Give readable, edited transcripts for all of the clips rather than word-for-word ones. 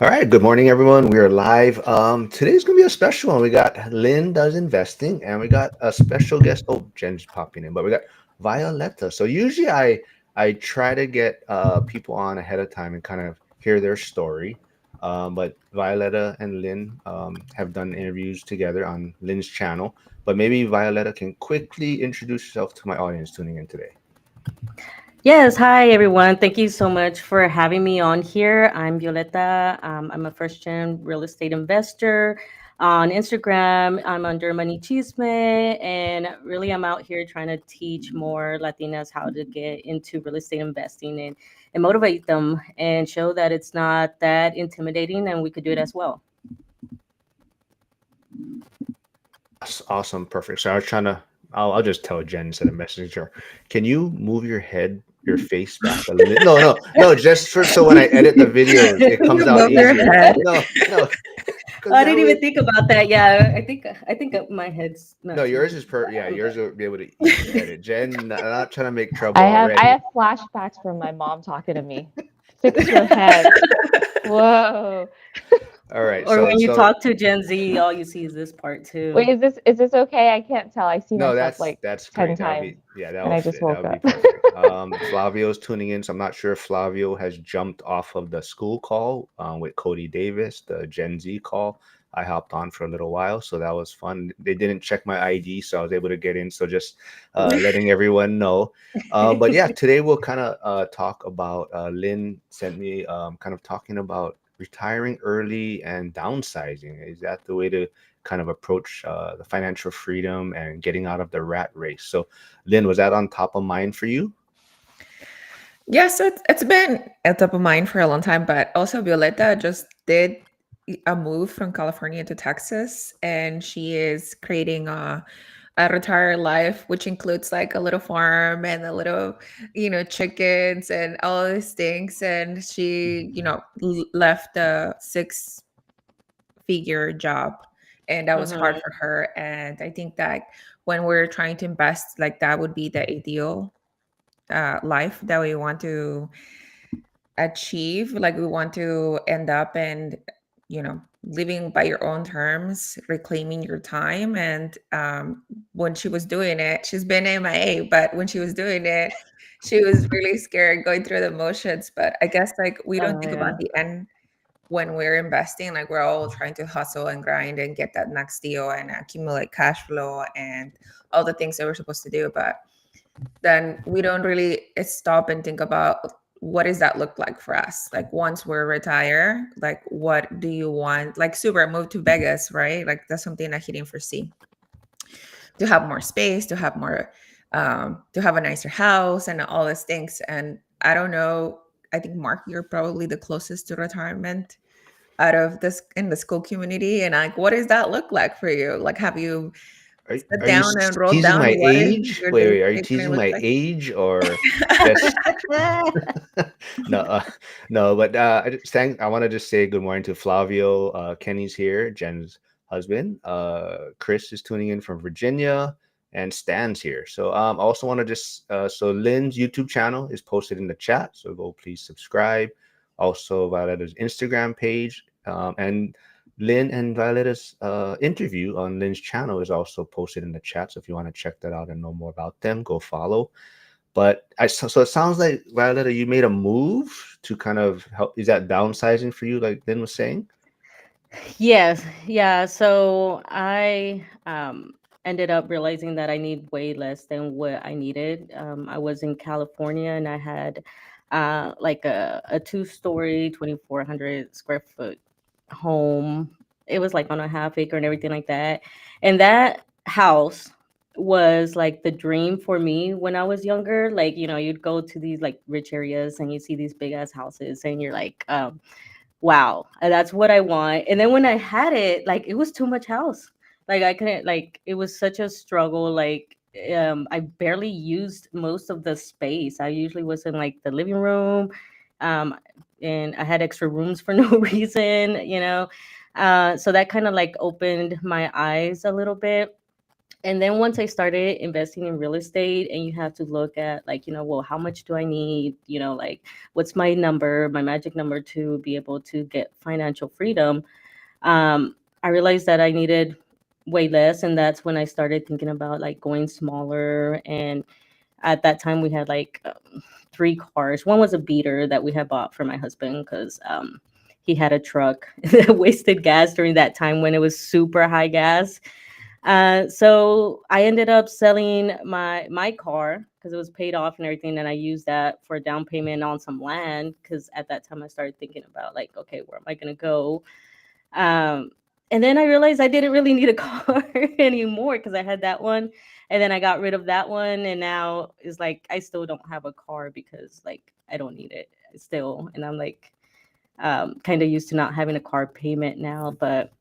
All right, good morning, everyone. We are live. Today's gonna be a special one. We got Lynn does investing, and we got a special guest. Oh, Jen's popping in, but we got Violeta. So usually I try to get people on ahead of time and kind of hear their story. But Violeta and Lynn have done interviews together on Lynn's channel. But maybe Violeta can quickly introduce yourself to my audience tuning in today. Yes, hi everyone. Thank you so much for having me on here. I'm Violeta. I'm a first gen real estate investor. On Instagram, I'm under Money Chisme, and really I'm out here trying to teach more Latinas how to get into real estate investing and motivate them and show that it's not that intimidating and we could do it as well. Awesome, perfect. So I was trying to. I'll just tell Jen instead of messaging her. Can you move your head, your face back a little bit? No, no, no. Just for so when I edit the videos, it comes out Move your easier. head. No, no, because I that didn't way. even think about that. Yeah, I think my head's No, not too yours deep, is but Yeah, I'm yours good. will be able to easy to edit. Jen, not trying to make trouble I already. have flashbacks from my mom talking to me. Fix your head. Whoa. All right, Or so when you so talk to Gen Z, all you see is this part too. Wait, is this okay? I can't tell. I see no, myself that's like that's 10 great. That would be times yeah, that and will I just fit. That woke would be up. perfect. Flavio's tuning in, so I'm not sure if Flavio has jumped off of the school call with Cody Davis, the Gen Z call. I hopped on for a little while, so that was fun. They didn't check my ID, so I was able to get in. So just letting everyone know. But yeah, today we'll kind of talk about. Lynn sent me kind of talking about retiring early and downsizing. Is that the way to kind of approach the financial freedom and getting out of the rat race? So, Lynn, was that on top of mind for you? Yeah, so it's been at top of mind for a long time, but also Violeta just did a move from California to Texas, and she is creating a retired life, which includes like a little farm and a little, chickens and all these things. And she, left a six-figure job, and that was hard Mhm. for her. And I think that when we're trying to invest, like that would be the ideal life that we want to achieve, like we want to end up and living by your own terms, reclaiming your time. And when she was doing it, she's been MIA, but when she was doing it, she was really scared going through the motions. But I guess like we don't Oh think yeah. about the end when we're investing. Like we're all trying to hustle and grind and get that next deal and accumulate cash flow and all the things that we're supposed to do. But then we don't really stop and think about what does that look like for us, like once we're retired, like what do you want, like super move to Vegas, right? Like that's something that he didn't foresee, to have more space, to have more to have a nicer house and all these things. And I don't know, I think Mark, you're probably the closest to retirement out of this in the school community. And like what does that look like for you? Like have you sat Are you down and wrote teasing down my what is age? your Wait, day wait. Are you going to teasing look my like? age or just no? No, but I want to just say good morning to Flavio. Kenny's here, Jen's husband. Chris is tuning in from Virginia, and Stan's here. So I also want to just so Lynn's YouTube channel is posted in the chat. So go please subscribe. Also, Violeta's Instagram page, and Lynn and Violeta's interview on Lynn's channel is also posted in the chat. So if you want to check that out and know more about them, go follow. But so it sounds like Violeta, you made a move to kind of help. Is that downsizing for you, like Lynn was saying? Yes, yeah. So I ended up realizing that I need way less than what I needed. I was in California and I had like a two-story, 2,400 square foot home. It was like on a half acre and everything like that. And that house was like the dream for me when I was younger. Like, you'd go to these like rich areas and you see these big ass houses and you're like, wow, that's what I want. And then when I had it, like it was too much house. Like I couldn't, like it was such a struggle. Like I barely used most of the space. I usually was in like the living room. Um and I had extra rooms for no reason. So that kind of like opened my eyes a little bit. And then once I started investing in real estate, and you have to look at, like, well, how much do I need? Like, what's my number, my magic number to be able to get financial freedom? I realized that I needed way less, and that's when I started thinking about like going smaller. And at that time, we had like three cars. One was a beater that we had bought for my husband because he had a truck that wasted gas during that time when it was super high gas. So I ended up selling my car because it was paid off and everything, and I used that for a down payment on some land. Because at that time, I started thinking about like, okay, where am I gonna go? Um, and then I realized I didn't really need a car anymore because I had that one, and then I got rid of that one, and now it's like I still don't have a car because like I don't need it still, and I'm like kind of used to not having a car payment now. But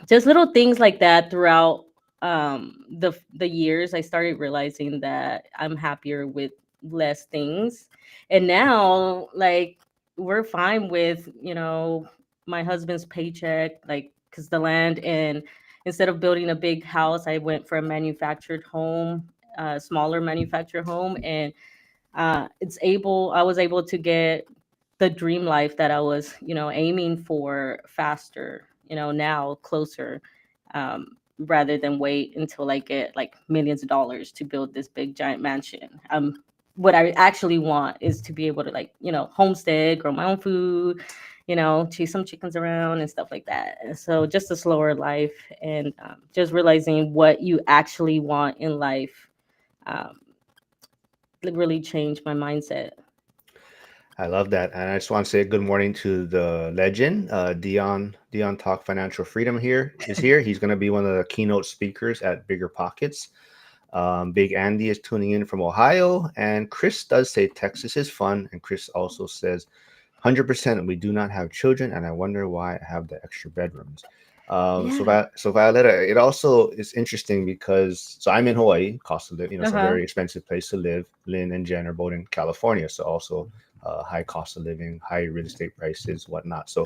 just little things like that throughout the years, I started realizing that I'm happier with less things. And now, like, we're fine with my husband's paycheck, like, because the land, and instead of building a big house, I went for a manufactured home, smaller manufactured home. And I was able to get the dream life that I was, aiming for faster, now closer, rather than wait until I get like millions of dollars to build this big giant mansion. What I actually want is to be able to, like, homestead, grow my own food, chase some chickens around and stuff like that. And so just a slower life, and just realizing what you actually want in life, um, really changed my mindset. I love that. And I just want to say good morning to the legend, Dion. Dion Talk Financial Freedom here is here. He's going to be one of the keynote speakers at Bigger Pockets. Big Andy is tuning in from Ohio. And Chris does say Texas is fun. And Chris also says 100% we do not have children. And I wonder why I have the extra bedrooms. Yeah. So Violeta, it also is interesting because so I'm in Hawaii, cost of living, it's a Uh-huh. very expensive place to live. Lynn and Jen are both in California, so also high cost of living, high real estate prices, whatnot. So,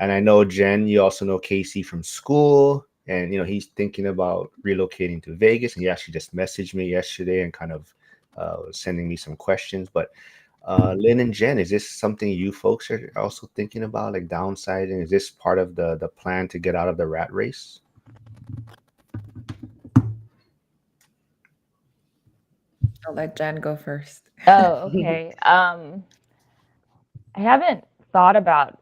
and I know Jen, you also know Casey from school, and he's thinking about relocating to Vegas, and he actually just messaged me yesterday and kind of was sending me some questions. But Lynn and Jen, is this something you folks are also thinking about, like downsizing? Is this part of the plan to get out of the rat race? I'll let Jen go first. Oh, okay. I haven't thought about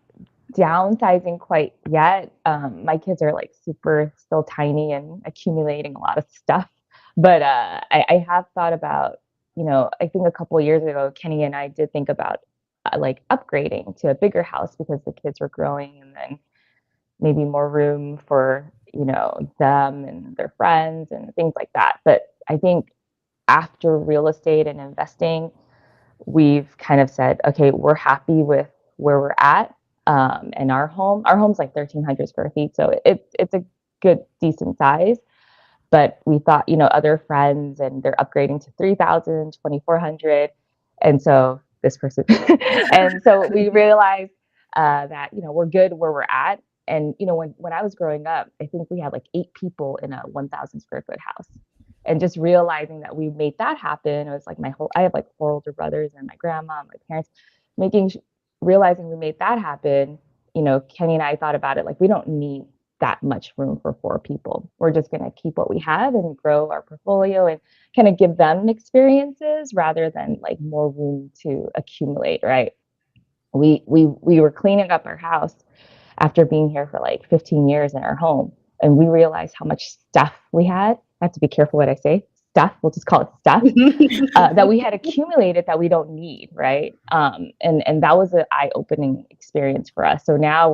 downsizing quite yet. My kids are like super still tiny and accumulating a lot of stuff. But I have thought about, I think a couple of years ago, Kenny and I did think about like upgrading to a bigger house because the kids were growing, and then maybe more room for, them and their friends and things like that. But I think after real estate and investing, we've kind of said, okay, we're happy with where we're at. And our home's like 1,300 square feet. So it's a good, decent size. But we thought, other friends, and they're upgrading to 3,000, 2,400. And so this person, and so we realized that, we're good where we're at. And, when I was growing up, I think we had like 8 people in a 1,000 square foot house. And just realizing that we made that happen, it was like I have like 4 older brothers and my grandma, and my parents, realizing we made that happen. Kenny and I thought about it like we don't need that much room for 4 people. We're just going to keep what we have and grow our portfolio and kind of give them experiences rather than like more room to accumulate, right? We were cleaning up our house after being here for like 15 years in our home, and we realized how much stuff we had. I have to be careful what I say. Stuff, we'll just call it stuff, that we had accumulated that we don't need, right? And that was an eye-opening experience for us. So now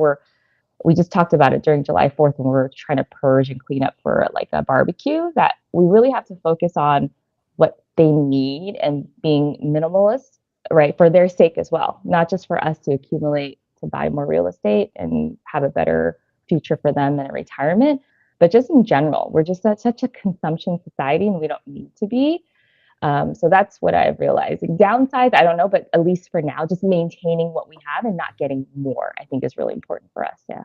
we just talked about it during July 4th when we were trying to purge and clean up for like a barbecue, that we really have to focus on what they need and being minimalist, right? For their sake as well, not just for us to accumulate to buy more real estate and have a better future for them in a retirement, but just in general, we're just at such a consumption society and we don't need to be. So that's what I've realized. Downsides, I don't know, but at least for now, just maintaining what we have and not getting more, I think is really important for us. Yeah.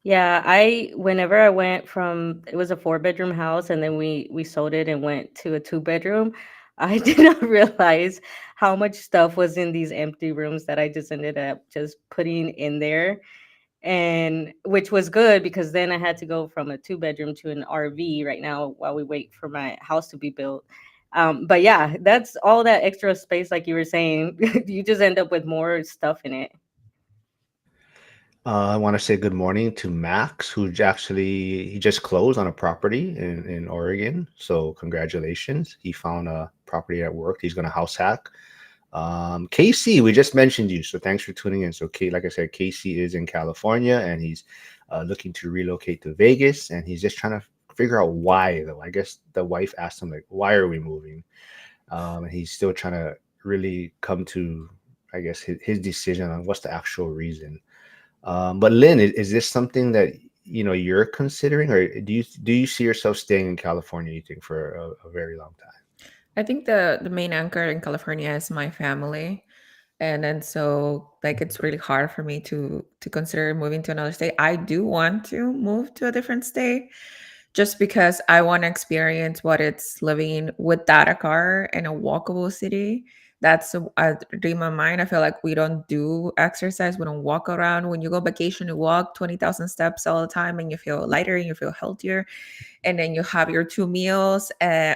Yeah, I whenever I went from it was a four-bedroom house and then we sold it and went to a two-bedroom, I did not realize how much stuff was in these empty rooms that I just ended up just putting in there, and which was good because then I had to go from a two-bedroom to an RV right now while we wait for my house to be built. But yeah, that's all that extra space like you were saying. You just end up with more stuff in it. I want to say good morning to Max, who actually he just closed on a property in Oregon. So congratulations. He found a property at work. He's going to house hack. Casey, we just mentioned you, so thanks for tuning in. So, Kate, like I said, Casey is in California and he's looking to relocate to Vegas, and he's just trying to figure out why. Though I guess the wife asked him like, "Why are we moving?" And he's still trying to really come to, I guess, his decision on what's the actual reason. But Lynn, is this something that you're considering, or do you see yourself staying in California? You think for a very long time? I think the main anchor in California is my family. And then so like it's really hard for me to consider moving to another state. I do want to move to a different state just because I want to experience what it's living without a car in a walkable city. That's a dream of mine. I feel like we don't do exercise. We don't walk around. When you go vacation, you walk 20,000 steps all the time and you feel lighter and you feel healthier. And then you have your two meals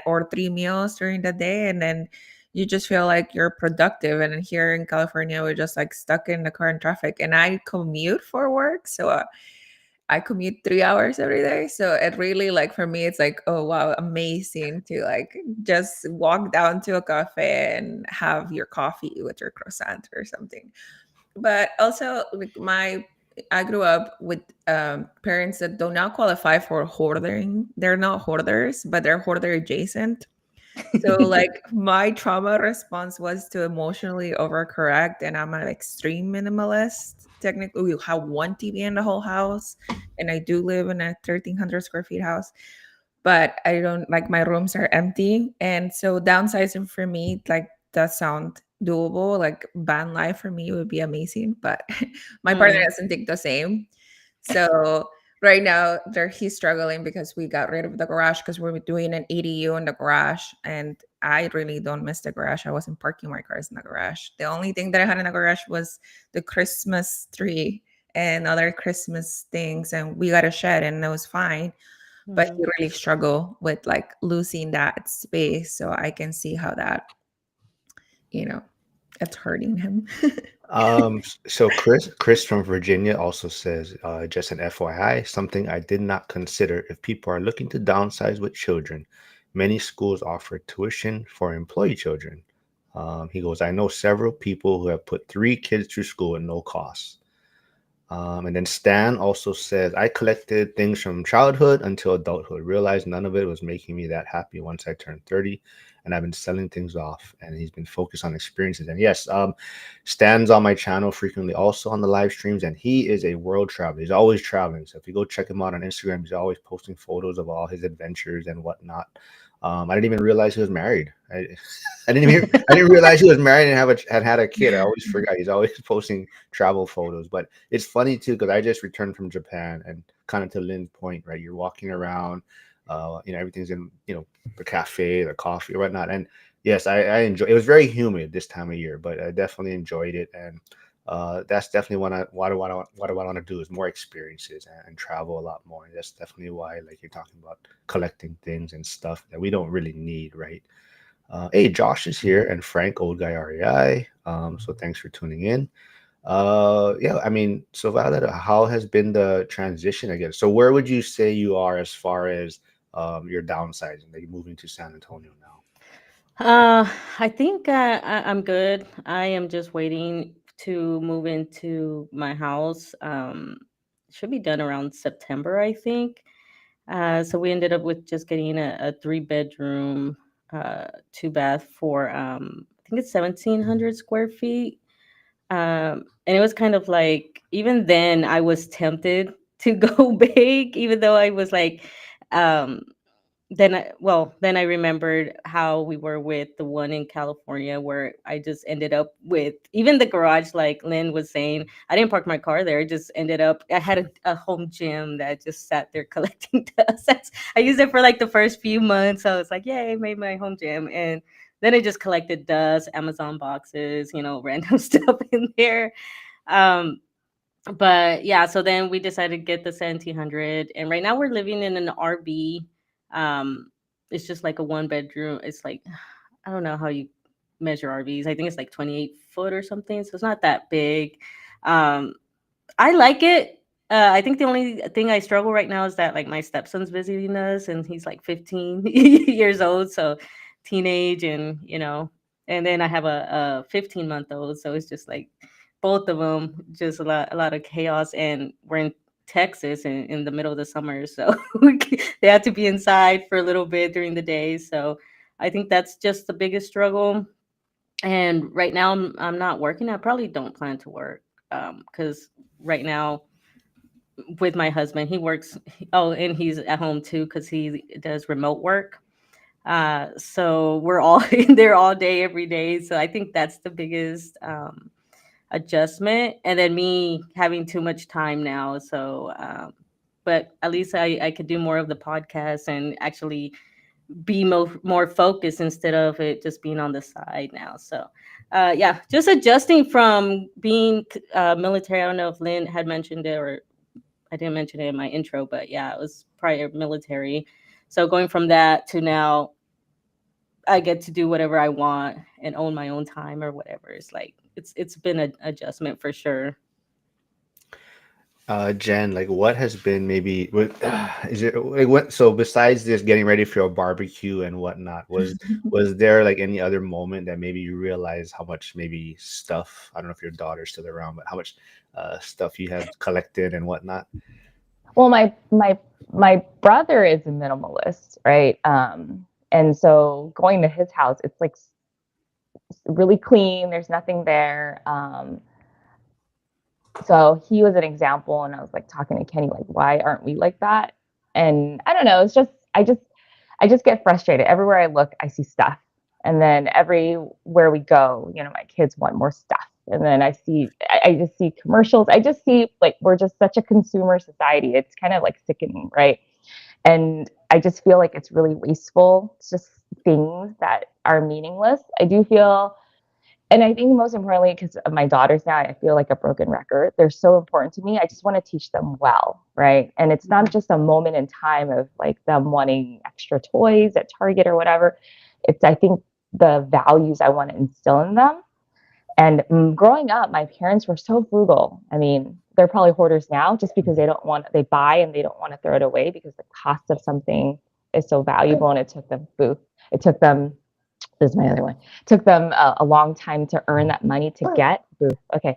or three meals during the day. And then you just feel like you're productive. And here in California, we're just like stuck in the car and traffic. And I commute for work. So I commute 3 hours every day. So it really like for me, it's like, oh wow, amazing to like just walk down to a cafe and have your coffee with your croissant or something. But also like my I grew up with parents that do not qualify for hoarding. They're not hoarders, but they're hoarder adjacent. So like my trauma response was to emotionally overcorrect, and I'm an extreme minimalist. Technically, we have one TV in the whole house, and I do live in a 1,300 square feet house, but I don't like my rooms are empty, and so downsizing for me like does sound doable. Like van life for me would be amazing, but my partner Mm, doesn't think the same. So right now he's struggling because we got rid of the garage because we're doing an ADU in the garage, and I really don't miss the garage. I wasn't parking my cars in the garage. The only thing that I had in the garage was the Christmas tree and other Christmas things, and we got a shed and it was fine. But mm. he really struggled with like losing that space. So I can see how that, you know, it's hurting him. So Chris from Virginia also says, just an FYI, something I did not consider if people are looking to downsize with children. Many schools offer tuition for employee children. He goes, I know several people who have put three kids through school at no cost. And then Stan also says, I collected things from childhood until adulthood. Realized none of it was making me that happy once I turned 30. And I've been selling things off, and he's been focused on experiences. And yes, Stan's on my channel frequently, also on the live streams, and he is a world traveler. He's always traveling. So if you go check him out on Instagram, he's always posting photos of all his adventures and whatnot. I didn't even realize he was married. I didn't realize he was married and had a kid. I always forgot. He's always posting travel photos. But it's funny too because I just returned from Japan, and kind of to Lynn's point, right? You're walking around, everything's in the cafe, the coffee, or whatnot. And yes, I enjoy. It was very humid this time of year, but I definitely enjoyed it. And that's definitely what I want to do is more experiences and travel a lot more. And that's definitely why, like you're talking about, collecting things and stuff that we don't really need, right? Hey, Josh is here, and Frank, old guy REI. So thanks for tuning in. Yeah, I mean, so Violetta, how has been the transition again? So where would you say you are as far as your downsizing, like moving to San Antonio now? Uh, I think I'm good. I am just waiting to move into my house. Should be done around September, I think. So we ended up with just getting a three-bedroom, two bath for I think it's 1,700 square feet. And it was kind of like even then I was tempted to go big, even though I was like, um then I remembered how we were with the one in California where I just ended up with even the garage, like Lynn was saying. I didn't park my car there. I just ended up, I had a home gym that just sat there collecting dust. I used it for like the first few months. So it's like, yay, I made my home gym. And then it just collected dust, Amazon boxes, random stuff in there. Um, but yeah, so then we decided to get the 1700, and right now we're living in an RV. um it's just like a one bedroom. It's like, I don't know how you measure RVs. I think it's like 28 foot or something, so it's not that big. um I like it. I think the only thing I struggle right now is that like my stepson's visiting us, and he's like 15 years old, so teenage, and then I have a 15-month-old, so it's just like both of them, just a lot of chaos, and we're in Texas in the middle of the summer, so they have to be inside for a little bit during the day. So I think that's just the biggest struggle. And right now I'm not working. I probably don't plan to work, because right now with my husband, he works. Oh, and he's at home too because he does remote work. So we're all in there all day, every day. So I think that's the biggest adjustment. And then me having too much time now. So, but at least I could do more of the podcast and actually be more focused instead of it just being on the side now. So, yeah, just adjusting from being military. I don't know if Lynn had mentioned it, or I didn't mention it in my intro, but yeah, it was prior military. So going from that to now, I get to do whatever I want and own my own time or whatever. It's like it's been an adjustment for sure. Jen, like what has been maybe what is it like what so besides this getting ready for a barbecue and whatnot, was there like any other moment that maybe you realize how much maybe stuff, I don't know if your daughter's still around, but how much stuff you have collected and whatnot? Well, my brother is a minimalist, right? And so going to his house, it's like really clean. There's nothing there. So he was an example, and I was like talking to Kenny, like, why aren't we like that? And I don't know. It's just I just get frustrated. Everywhere I look, I see stuff, and then everywhere we go, my kids want more stuff. And then I just see commercials. I just see like we're just such a consumer society. It's kind of like sickening, right? And I just feel like it's really wasteful. It's just things that are meaningless. I do feel, and I think most importantly, because of my daughters now, I feel like a broken record. They're so important to me. I just want to teach them well, right? And it's not just a moment in time of like them wanting extra toys at Target or whatever. It's, I think, the values I want to instill in them. And growing up, my parents were so frugal. I mean, they're probably hoarders now just because they buy and they don't want to throw it away because the cost of something is so valuable. And it took them, this is my other one, it took them a long time to earn that money to get booth. Okay.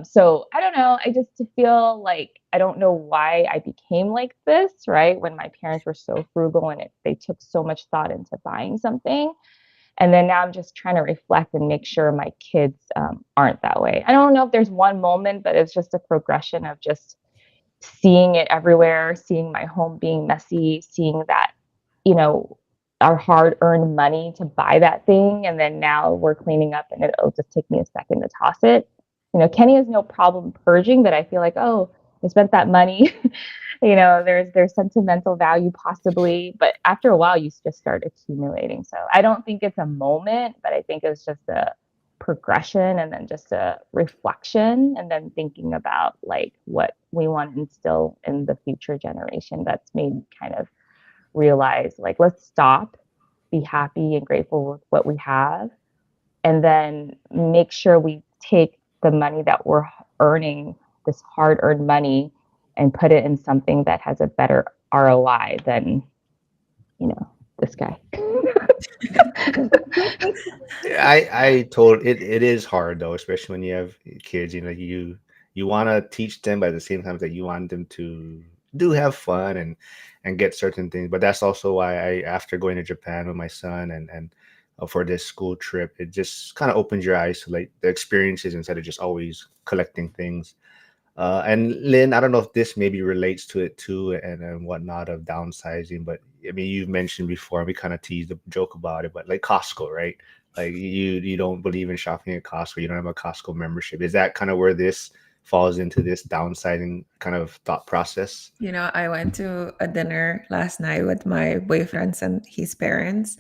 So I don't know. I just feel like I don't know why I became like this, right? When my parents were so frugal and they took so much thought into buying something. And then now I'm just trying to reflect and make sure my kids aren't that way. I don't know if there's one moment, but it's just a progression of just seeing it everywhere, seeing my home being messy, seeing that, you know, our hard earned money to buy that thing. And then now we're cleaning up and it'll just take me a second to toss it. Kenny has no problem purging, but I feel like, oh, I spent that money. There's sentimental value possibly, but after a while you just start accumulating. So I don't think it's a moment, but I think it's just a progression and then just a reflection and then thinking about like what we want to instill in the future generation. That's made me kind of realize like let's stop, be happy and grateful with what we have, and then make sure we take the money that we're earning, this hard earned money, and put it in something that has a better ROI than, this guy. I told it. It is hard though, especially when you have kids. You want to teach them, but at the same time that you want them to do have fun and get certain things. But that's also why after going to Japan with my son and for this school trip, it just kind of opens your eyes to like the experiences instead of just always collecting things. And Lynn, I don't know if this maybe relates to it too, and whatnot of downsizing, but I mean, you've mentioned before, we kind of teased a joke about it, but like Costco, right? Like you don't believe in shopping at Costco, you don't have a Costco membership. Is that kind of where this falls into this downsizing kind of thought process? I went to a dinner last night with my boyfriends and his parents,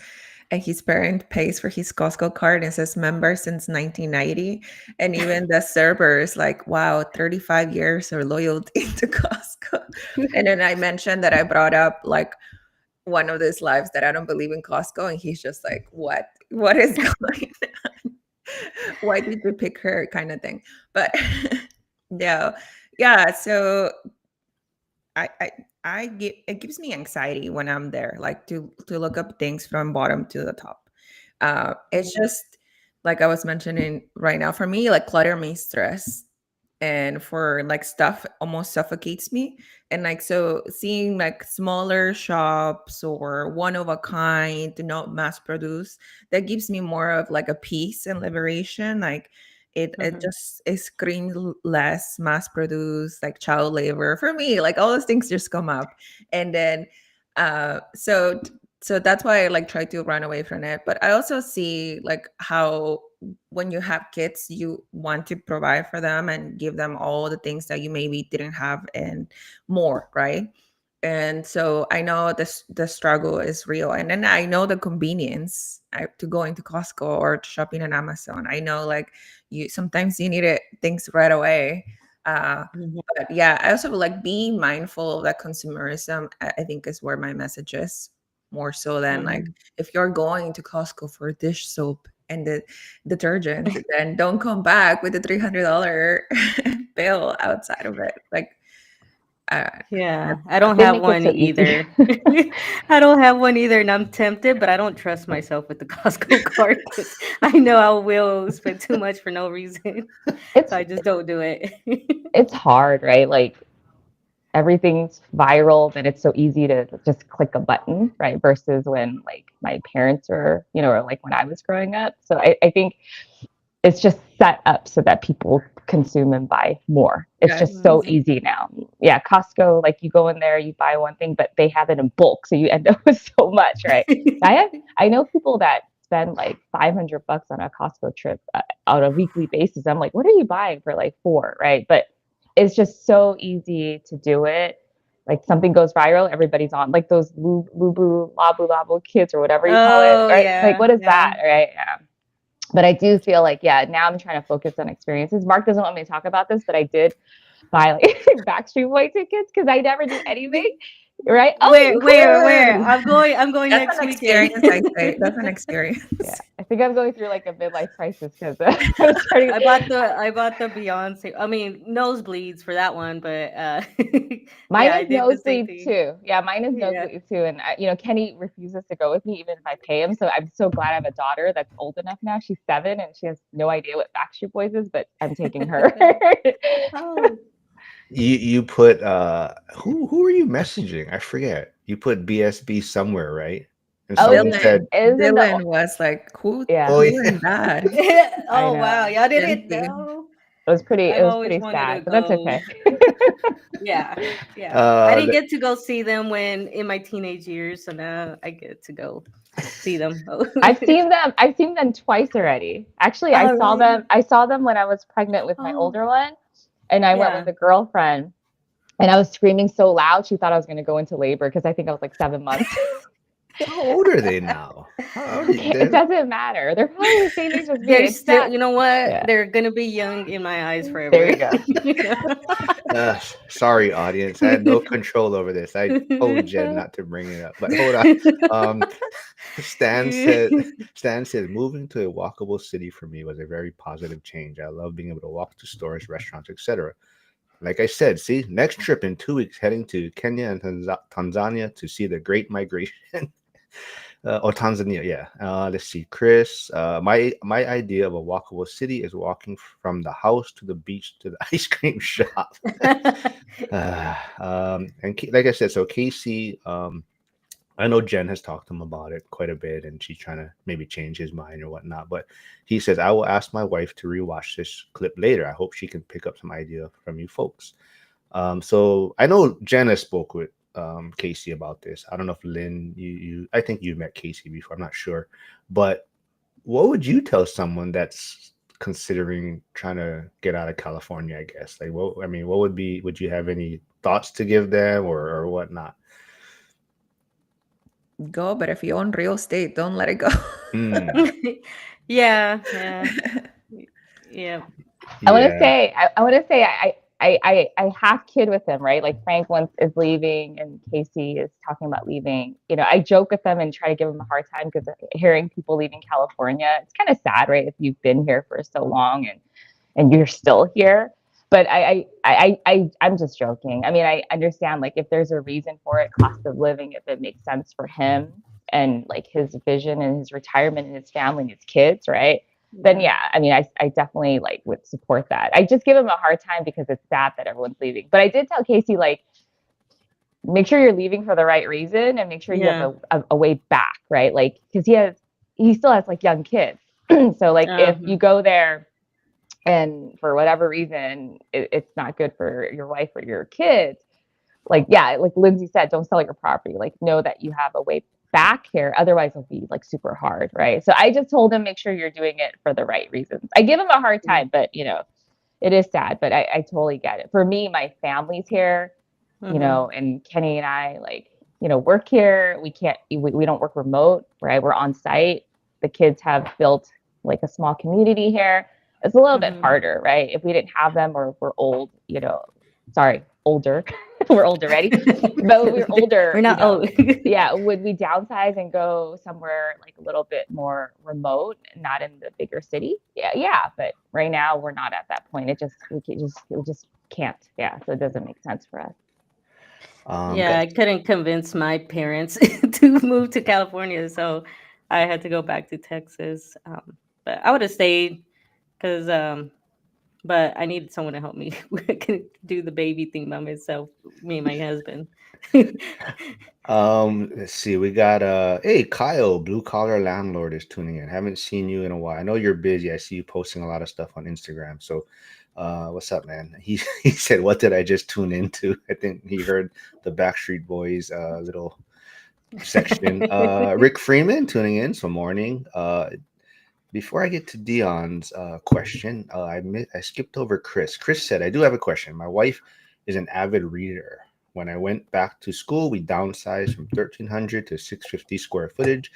and his parent pays for his Costco card and says member since 1990. And even the server is like, wow, 35 years of loyalty to Costco. And then I mentioned that I brought up like one of these lives that I don't believe in Costco, and he's just like, what? What is going on? Why did you pick her? Kind of thing. But yeah, yeah. So I, I it gives me anxiety when I'm there, like to look up things from bottom to the top. It's just like I was mentioning right now. For me, like clutter means stress, and for like stuff almost suffocates me. And like so, seeing like smaller shops or one of a kind, not mass produce, that gives me more of like a peace and liberation. Like it Mhm. just it screams less mass produced, like child labor for me. Like all those things just come up, and then so that's why I like try to run away from it. But I also see like how when you have kids, you want to provide for them and give them all the things that you maybe didn't have and more, right? And so I know this the struggle is real, and then I know the convenience to going to Costco or to shopping on Amazon. I know like you sometimes you need it things right away. Uh, Mhm. but yeah, I also like being mindful of that consumerism. I think is where my message is more so than like Mhm. if you're going to Costco for dish soap and the detergent, then don't come back with a $300 bill outside of it. Like, uh, Yeah, I don't They have make it one so easy. either. I don't have one either, and I'm tempted, but I don't trust myself with the Costco card because I know I will spend too much for no reason. It's So I just don't do it. it's hard, right? Like everything's viral, and it's so easy to just click a button, right? Versus when like my parents were, or like when I was growing up. So I think it's just set up so that people consume and buy more. It's yeah, just so Mhm. easy now. Yeah, Costco, like you go in there, you buy one thing, but they have it in bulk, so you end up with so much, right? I know people that spend like $500 on a Costco trip on a weekly basis. I'm like, what are you buying for like four, right? But it's just so easy to do it. Like something goes viral, everybody's on. Like those Lubu Labu Labu kids or whatever you call it, Oh right? Like yeah, what is yeah. that, right? Yeah. But I do feel like, yeah, now I'm trying to focus on experiences. Mark doesn't want me to talk about this, but I did buy like Backstreet Boy tickets because I never do anything. Right? Oh, Where, you where? could. I'm going that's next an weekend. experience. I say that's an Yeah, experience. I think I'm going through like a midlife crisis because I'm starting. I bought the Beyonce. I mean, nosebleeds for that one, but Mine yeah, I is did the same nosebleed thing. too. Yeah, mine is Yeah. nosebleed too. And Kenny refuses to go with me even if I pay him. So I'm so glad I have a daughter that's old enough now. She's 7 and she has no idea what Backstreet Boys is, but I'm taking her. Oh, You put who are you messaging? I forget. You put BSB somewhere, right? And Oh, someone he said, is in the. Dylan was like, who Yeah, "Oh who yeah." is that? I oh wow, know. y'all didn't Lindsay. know. It I've was always pretty wanted to sad, but that's go. okay. Yeah, yeah. I Uh, didn't th- get to go see them when in my teenage years, so now I get to go see them. I've seen them twice already. Actually, Oh, really? I saw them when I was pregnant with my Oh, older one, and I went yeah. with a girlfriend, and I was screaming so loud she thought I was going to go into labor because I think I was like 7 months. how old are they now? How old are Okay, it they? doesn't matter. They're probably the same age as me. They're It's still, not. you know what? Yeah, They're gonna be young in my eyes there forever. you go. Sorry, audience. I had no control over this. I told Jen not to bring it up, but hold on. Um, Stan said, Stan said, moving to a walkable city for me was a very positive change. I love being able to walk to stores, restaurants, etc. Like I said, see, next trip in 2 weeks, heading to Kenya and Tanzania to see the Great Migration. Or Tanzania, yeah. Let's see, Chris. My idea of a walkable city is walking from the house to the beach to the ice cream shop. And like I said, so Casey, I know Jen has talked to him about it quite a bit, and she's trying to maybe change his mind or whatnot. But he says, I will ask my wife to rewatch this clip later. I hope she can pick up some idea from you folks. So I know Jenna spoke with Casey about this. I don't know if Lynn, I think you met Casey before. I'm not sure, but what would you tell someone that's considering trying to get out of California? I guess like, what I mean, what would be? Would you have any thoughts to give them or whatnot? Go, but if you own real estate, don't let it go. Mm, Yeah, yeah, yeah. I want to yeah. say, I want to say, I half kid with him, right? Like Frank once is leaving, and Casey is talking about leaving. You know, I joke with them and try to give them a hard time because hearing people leaving California, it's kind of sad, right? If you've been here for so long and you're still here. But I'm just joking. I mean, I understand like if there's a reason for it, cost of living, if it makes sense for him and like his vision and his retirement and his family and his kids, right? Then yeah, I mean, I definitely like would support that. I just give him a hard time because it's sad that everyone's leaving. But I did tell Casey like, make sure you're leaving for the right reason and make sure you have Yeah. a way back, right? Like, because he still has like young kids. So like, if you go there and for whatever reason it's not good for your wife or your kids, like yeah, like Lindsay said, don't sell your property. Like know that you have a way back here, otherwise it'll be like super hard, right? So I just told him make sure you're doing it for the right reasons. I give him a hard time, but you know it is sad, but I totally get it. For me, my family's here, you know, and Kenny and I like, you know, work here. We don't work remote, right? We're on site. The kids have built like a small community here. It's a little bit harder, right? If we didn't have them or if we're old, you know, sorry, older. We're older, ready? But when we were older, We're not old. yeah, would we downsize and go somewhere like a little bit more remote, not in the bigger city? Yeah. But right now we're not at that point. We just can't. Yeah, so it doesn't make sense for us. Yeah, I couldn't convince my parents to move to California, so I had to go back to Texas. But I would have stayed because, but I needed someone to help me. I couldn't do the baby thing by myself, me and my husband. Let's see. We got hey Kyle, blue collar landlord is tuning in. Haven't seen you in a while. I know you're busy. I see you posting a lot of stuff on Instagram. So what's up, man? He said, what did I just tune into? I think he heard the Backstreet Boys little section. Rick Freeman tuning in. So morning. Before I get to Dion's question, I skipped over Chris. Chris said, I do have a question. My wife is an avid reader. When I went back to school, we downsized from 1,300 to 650 square footage,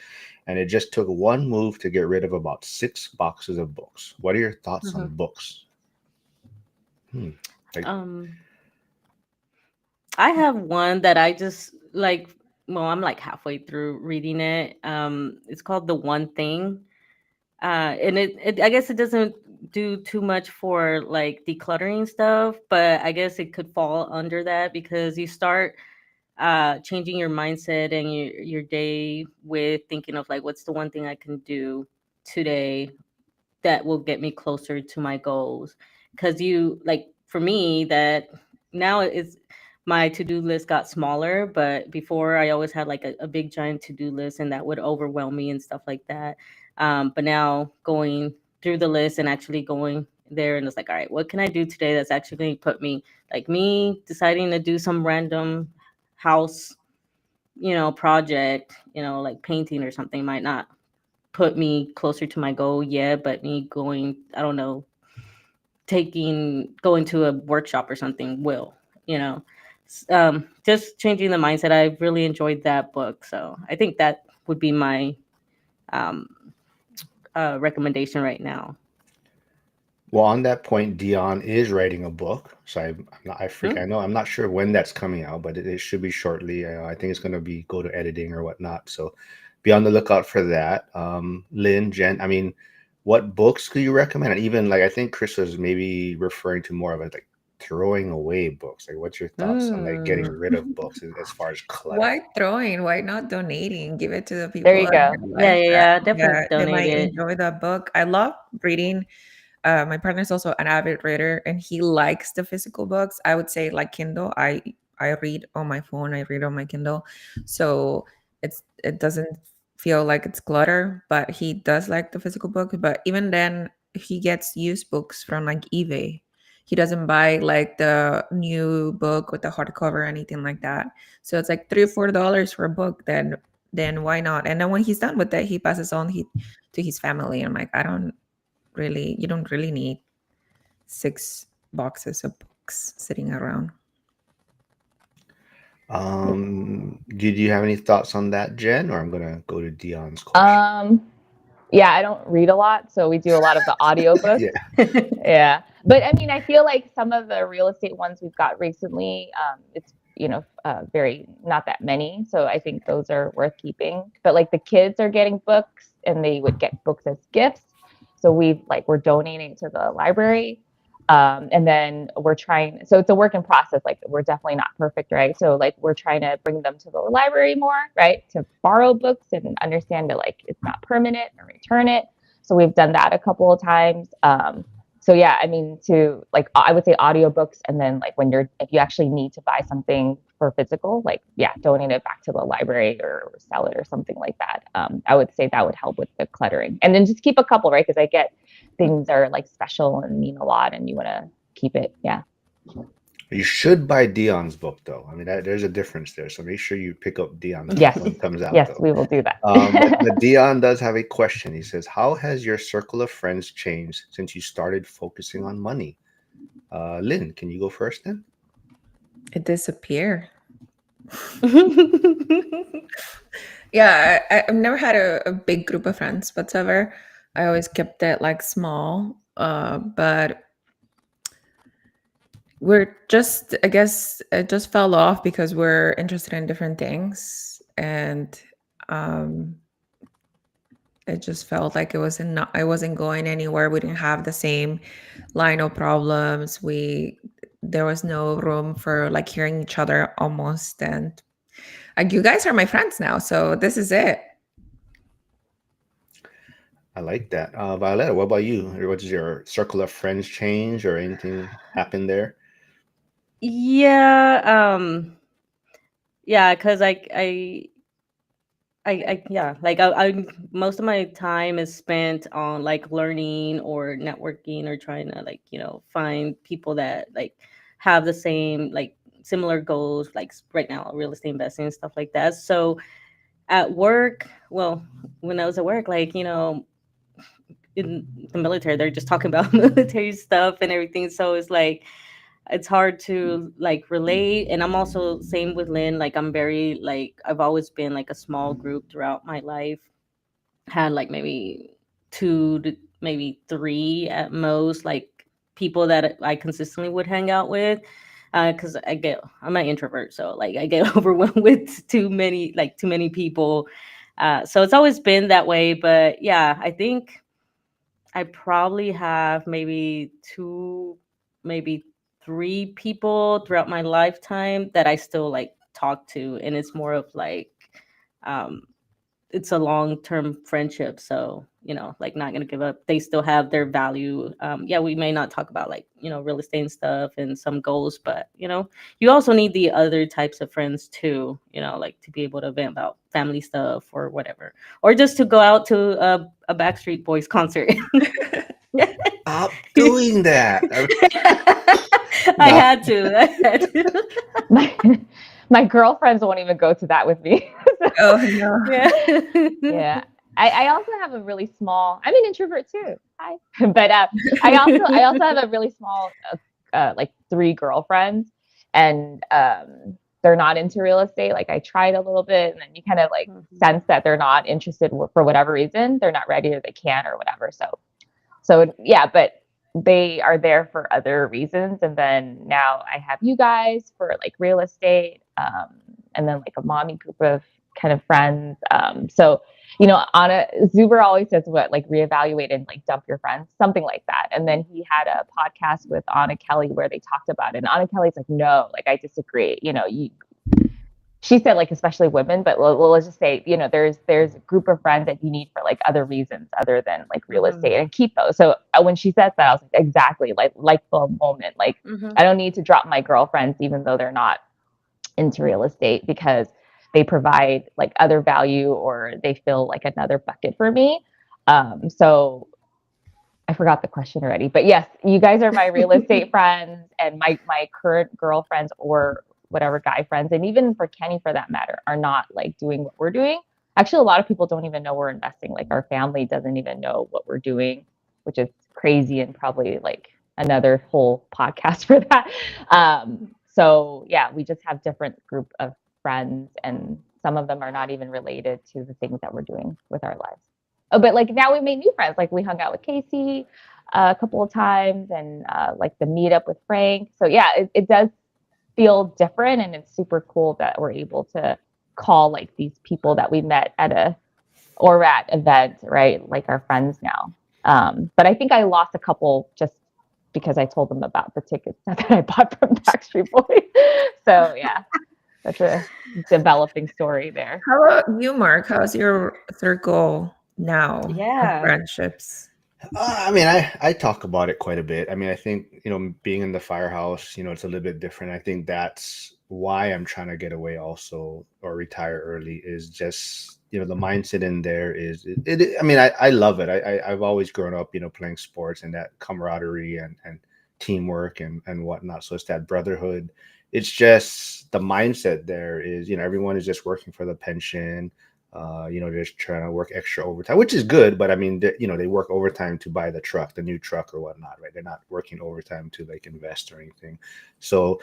and it just took one move to get rid of about 6 boxes of books. What are your thoughts on books? I have one that I just like. Well, I'm like halfway through reading it. It's called The One Thing. And it I guess it doesn't do too much for like decluttering stuff, but I guess it could fall under that because you start changing your mindset and your day with thinking of like what's the one thing I can do today that will get me closer to my goals. Because you like for me that now it's my to-do list got smaller, but before I always had like a big giant to-do list and that would overwhelm me and stuff like that. But now going through the list and actually going there and it's like, all right, what can I do today that's actually going to put me, like me deciding to do some random house, project, like painting or something might not put me closer to my goal yet, but me going, I don't know, going to a workshop or something will, you know. Just changing the mindset. I really enjoyed that book. So I think that would be my um, recommendation right now. Well, on that point, Dion is writing a book. So I know I'm not sure when that's coming out, but it should be shortly. I think it's going to go to editing or whatnot. So be on the lookout for that. Lynn, Jen, I mean, what books could you recommend? And even like, I think Chris was maybe referring to more of it like throwing away books. Like, what's your thoughts on like getting rid of books as far as clutter? Why throwing? Why not donating? Give it to the people There you in go. your Yeah, life yeah, that, yeah. Definitely they donate might it. enjoy that book. I love reading. My partner's also an avid reader, and he likes the physical books. I would say like Kindle. I read on my phone. I read on my Kindle. So it doesn't feel like it's clutter, but he does like the physical book. But even then, he gets used books from like eBay. He doesn't buy like the new book with the hardcover or anything like that. So it's like $3 or $4 for a book. Then why not? And then when he's done with it, he passes on to his family. I'm like, you don't really need 6 boxes of books sitting around. Did you have any thoughts on that, Jen? Or I'm gonna go to Dion's question. Yeah, I don't read a lot, so we do a lot of the audiobooks. Yeah. Yeah. But I mean, I feel like some of the real estate ones we've got recently, it's, very not that many. So I think those are worth keeping. But like the kids are getting books and they would get books as gifts. So we're donating to the library. And then we're trying, so it's a work in process. Like we're definitely not perfect, right? So like we're trying to bring them to the library more, right? To borrow books and understand that like it's not permanent and return it. So we've done that a couple of times. So yeah, I mean, I would say audiobooks, and then like if you actually need to buy something for physical, like yeah, donate it back to the library or sell it or something like that. I would say that would help with the cluttering, and then just keep a couple, right? Because I get things are like special and mean a lot, and you want to keep it. Yeah. You should buy Dion's book, though. I mean, there's a difference there. So make sure you pick up Dion's book Yes. when it comes out. Yes, though. we will do that. But Dion does have a question. He says, "How has your circle of friends changed since you started focusing on money?" Lynn, can you go first then? It disappeared. Yeah, I've never had a big group of friends whatsoever. I always kept it like small. But I guess it just fell off because we're interested in different things. And it just felt like I wasn't going anywhere. We didn't have the same line of problems. There was no room for like hearing each other almost. And like you guys are my friends now, so this is it. I like that. Violetta, what about you? What does your circle of friends change or anything happen there? Yeah, yeah, because yeah, like I most of my time is spent on like learning or networking or trying to like find people that like have the same like similar goals, like right now real estate investing and stuff like that. So at work, well, when I was at work, like in the military, they're just talking about military stuff and everything. So it's like it's hard to like relate. And I'm also same with Lynn. Like I'm very like I've always been like a small group throughout my life. Had like maybe 2 to maybe 3 at most, like people that I consistently would hang out with. Because I'm an introvert, so like I get overwhelmed with too many people. So it's always been that way. But yeah, I think I probably have maybe 3 people throughout my lifetime that I still like talk to, and it's more of like, um, it's a long-term friendship. So like not gonna give up. They still have their value. Yeah, we may not talk about like real estate and stuff and some goals, but you also need the other types of friends too. Like to be able to vent about family stuff or whatever, or just to go out to a Backstreet Boys concert. Stop doing that. I had to. My girlfriends won't even go to that with me. Oh no. Yeah. Yeah. I also have a really small, I'm an introvert too. Hi. But I also have a really small, like 3 girlfriends, and they're not into real estate. Like I tried a little bit, and then you kind of like sense that they're not interested for whatever reason. They're not ready or they can't or whatever. So yeah, but they are there for other reasons. And then now I have you guys for like real estate, and then like a mommy group of kind of friends. So, Anna Zuber always says what, like reevaluate and like dump your friends, something like that. And then he had a podcast with Anna Kelly where they talked about it. And Anna Kelly's like, no, like I disagree. She said like especially women, but let's just say there's a group of friends that you need for like other reasons other than like real estate, and keep those. So when she said that, I was like, exactly, like the moment, like I don't need to drop my girlfriends even though they're not into real estate, because they provide like other value or they fill like another bucket for me. So I forgot the question already, but yes, you guys are my real estate friends and my current girlfriends or whatever guy friends, and even for Kenny for that matter, are not like doing what we're doing. Actually, a lot of people don't even know we're investing. Like our family doesn't even know what we're doing, which is crazy and probably like another whole podcast for that. So yeah, we just have different group of friends, and some of them are not even related to the things that we're doing with our lives. Oh, but like now we made new friends. Like we hung out with Casey a couple of times, and like the meetup with Frank. So yeah, it does feel different, and it's super cool that we're able to call like these people that we met at a ORAT event, right? Like our friends now. But I think I lost a couple just because I told them about the tickets that I bought from Backstreet Boys. So yeah, that's a developing story there. How about you, Mark? How's your circle now of Yeah. friendships? I mean, I talk about it quite a bit. I mean, I think, being in the firehouse, it's a little bit different. I think that's why I'm trying to get away also or retire early is just, the mindset in there is I mean, I love it. I've always grown up, playing sports and that camaraderie and teamwork and whatnot. So it's that brotherhood. It's just the mindset there is, everyone is just working for the pension. They're just trying to work extra overtime, which is good. But I mean, they work overtime to buy the new truck or whatnot, right? They're not working overtime to like invest or anything. So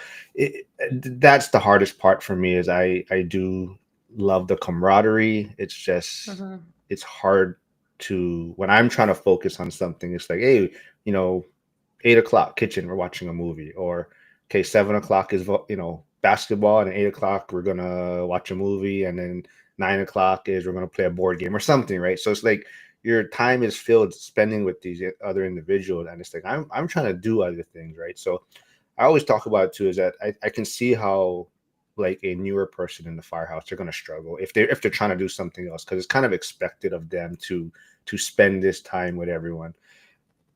that's the hardest part for me is I do love the camaraderie. It's just, Mm-hmm. it's hard to, when I'm trying to focus on something, it's like, hey, you know, 8 o'clock kitchen, we're watching a movie, or okay, 7 o'clock is basketball, and at 8 o'clock we're gonna watch a movie, and then 9 o'clock is we're gonna play a board game or something, right? So it's like your time is filled spending with these other individuals, and it's like I'm trying to do other things, right? So I always talk about it too is that I can see how like a newer person in the firehouse they're gonna struggle if they're trying to do something else because it's kind of expected of them to spend this time with everyone.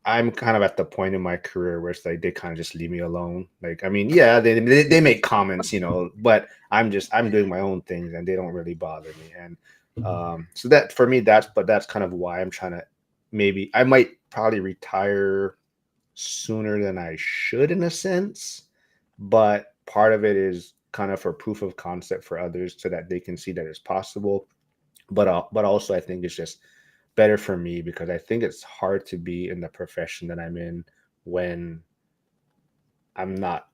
I'm kind of at the point in my career where it's like they kind of just leave me alone. Like, I mean, yeah, they make comments, but I'm doing my own things and they don't really bother me. And so that for me, that's kind of why I'm trying to maybe I might probably retire sooner than I should in a sense, but part of it is kind of for proof of concept for others so that they can see that it's possible. But also I think it's just better for me because I think it's hard to be in the profession that I'm in when I'm not,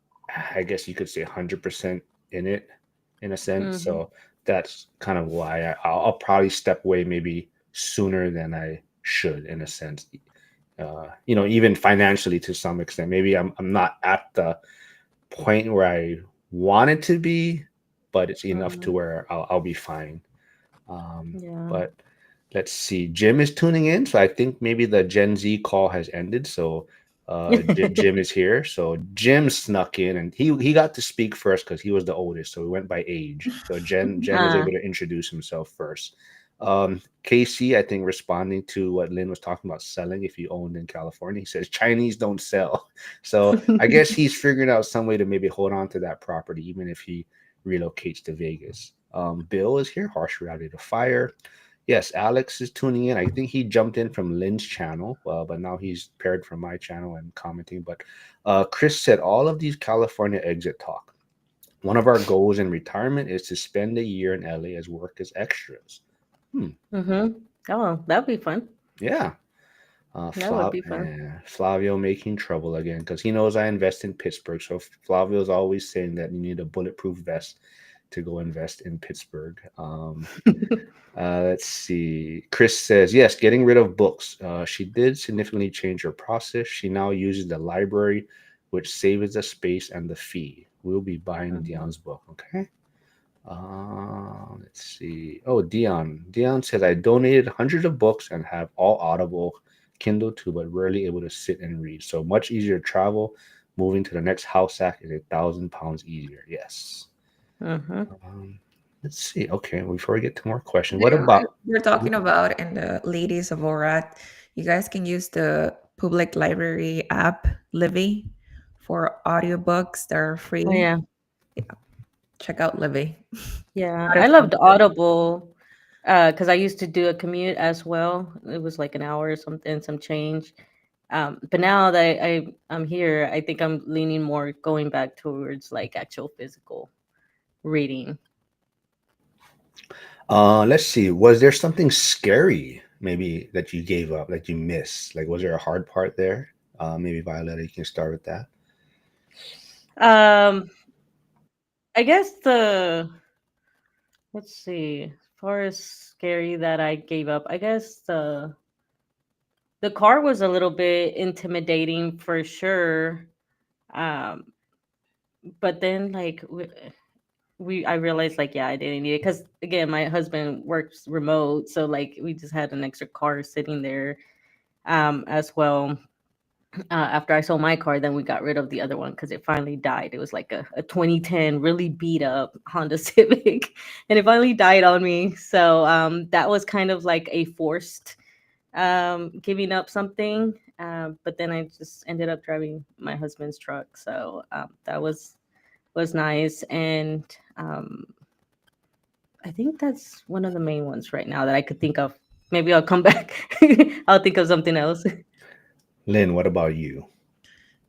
I guess you could say 100% in it in a sense. Mm-hmm. So that's kind of why I'll probably step away maybe sooner than I should in a sense. Even financially to some extent, maybe I'm not at the point where I want it to be, but it's enough to Mm-hmm. where I'll be fine. Yeah. But let's see. Jim is tuning in, so I think maybe the Gen Z call has ended. So Jim is here. So Jim snuck in, and he got to speak first because he was the oldest, so we went by age. So Jen was Ah. able to introduce himself first. Casey, I think, responding to what Lynn was talking about selling if you owned in California, he says Chinese don't sell. So I guess he's figuring out some way to maybe hold on to that property, even if he relocates to Vegas. Bill is here, harsh reality to fire. Yes, Alex is tuning in. I think he jumped in from Lynn's channel, but now he's paired from my channel and commenting. But Chris said all of these California exit talk. One of our goals in retirement is to spend a year in LA as work as extras. Hmm. Mm-hmm. Oh, that'd be fun. Yeah. That would be fun. Flavio making trouble again because he knows I invest in Pittsburgh. So Flavio's always saying that you need a bulletproof vest to go invest in Pittsburgh. Let's see. Chris says, yes, getting rid of books. She did significantly change her process. She now uses the library, which saves the space and the fee. We'll be buying Mhm. Dion's book. Okay. Let's see. Oh, Dion. Dion says, I donated hundreds of books and have all Audible, Kindle too, but rarely able to sit and read. So much easier to travel. Moving to the next house hack is 1,000 pounds easier. Yes. Mhm. Um, let's see. Okay, before we get to more questions, what Yeah, about? we're talking about in the ladies of ORAT. You guys can use the public library app, Livy, for audiobooks that are Oh, free. yeah. Yeah, check out Livy. Yeah, Not I as loved comfortable. Audible because I used to do a commute as well. It was like an hour or something, some change. But now that I'm here, I think I'm leaning more going back towards like actual physical reading. Let's see. Was there something scary maybe that you gave up, that you missed? Like, was there a hard part there? Maybe Violetta, you can start with that. Um, I guess let's see, as far as scary that I gave up, I guess the car was a little bit intimidating for sure. Um, but then like I realized like yeah I didn't need it because again my husband works remote, so like we just had an extra car sitting there as well. After I sold my car, then we got rid of the other one because it finally died. It was like a 2010 really beat up Honda Civic, and it finally died on me. So that was kind of like a forced giving up something. But then I just ended up driving my husband's truck, so that was nice. And I think that's one of the main ones right now that I could think of. Maybe I'll come back. I'll think of something else. Lynn, what about you?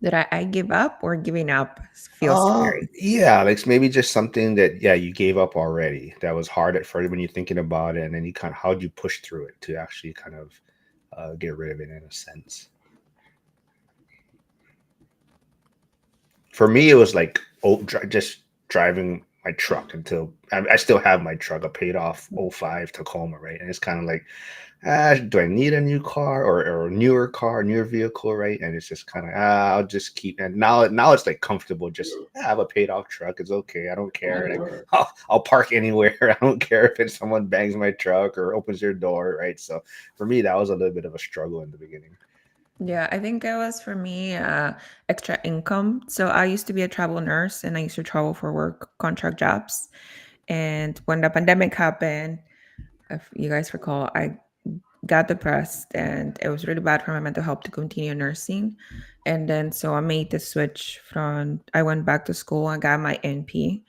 Did I give up or giving up feels scary? Yeah, like maybe just something that yeah you gave up already that was hard at first when you're thinking about it, and then you kind of how'd you push through it to actually kind of get rid of it in a sense. For me, it was like just driving my truck until I still have my truck. I paid off '05 Tacoma, right? And it's kind of like, do I need a new car or a newer car, newer vehicle, right? And it's just kind of, I'll just keep. And now it's like comfortable. Just have a paid off truck. It's okay. I don't care. Like, I'll park anywhere. I don't care if it's someone bangs my truck or opens your door, right? So for me, that was a little bit of a struggle in the beginning. Yeah, I think it was for me extra income. So I used to be a travel nurse and I used to travel for work, contract jobs. And when the pandemic happened, if you guys recall, I got depressed and it was really bad for my mental health to continue nursing. And then so I made the switch from I went back to school and got my NP.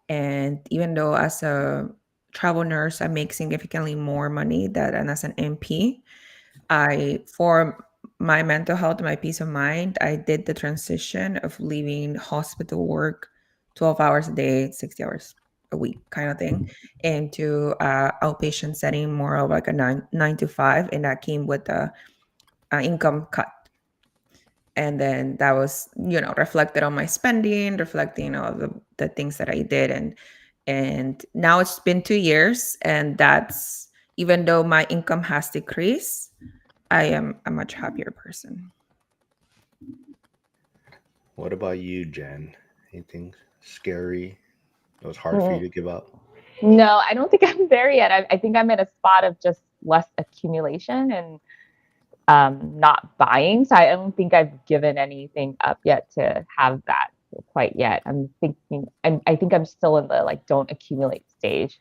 And even though as a travel nurse I make significantly more money than as an NP, I for my mental health, my peace of mind, I did the transition of leaving hospital work 12 hours a day, 60 hours a week kind of thing into outpatient setting, more of like a nine to five. And that came with a income cut. And then that was, reflected on my spending, reflecting on the things that I did. And now it's been 2 years. And that's, even though my income has decreased, I am a much happier person. What about you, Jen? Anything scary that was hard for you to give up? No, I don't think I'm there yet. I think I'm in a spot of just less accumulation and not buying. So I don't think I've given anything up yet to have that quite yet. I'm thinking, I think I'm still in the like don't accumulate stage.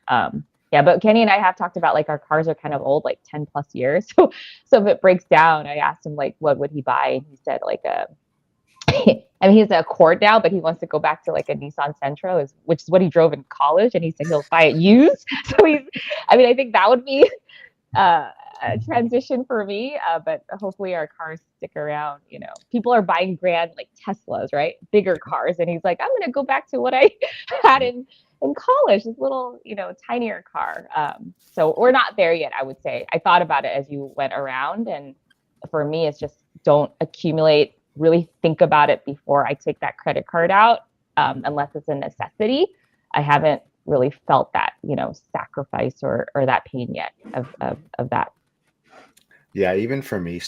Yeah, but Kenny and I have talked about like our cars are kind of old, like 10 plus years. So if it breaks down, I asked him like what would he buy, and he said like a I mean, he's an Accord now, but he wants to go back to like a Nissan Sentra, which is what he drove in college, and he said he'll buy it used. So I mean, I think that would be uh, a transition for me, but hopefully our cars stick around. People are buying brand like Teslas, right? Bigger cars, and he's like, I'm gonna go back to what I had in college, this little, tinier car. So we're not there yet, I would say. I thought about it as you went around, and for me, it's just don't accumulate. Really think about it before I take that credit card out, unless it's a necessity. I haven't really felt that, sacrifice or that pain yet of that. Yeah, even for me,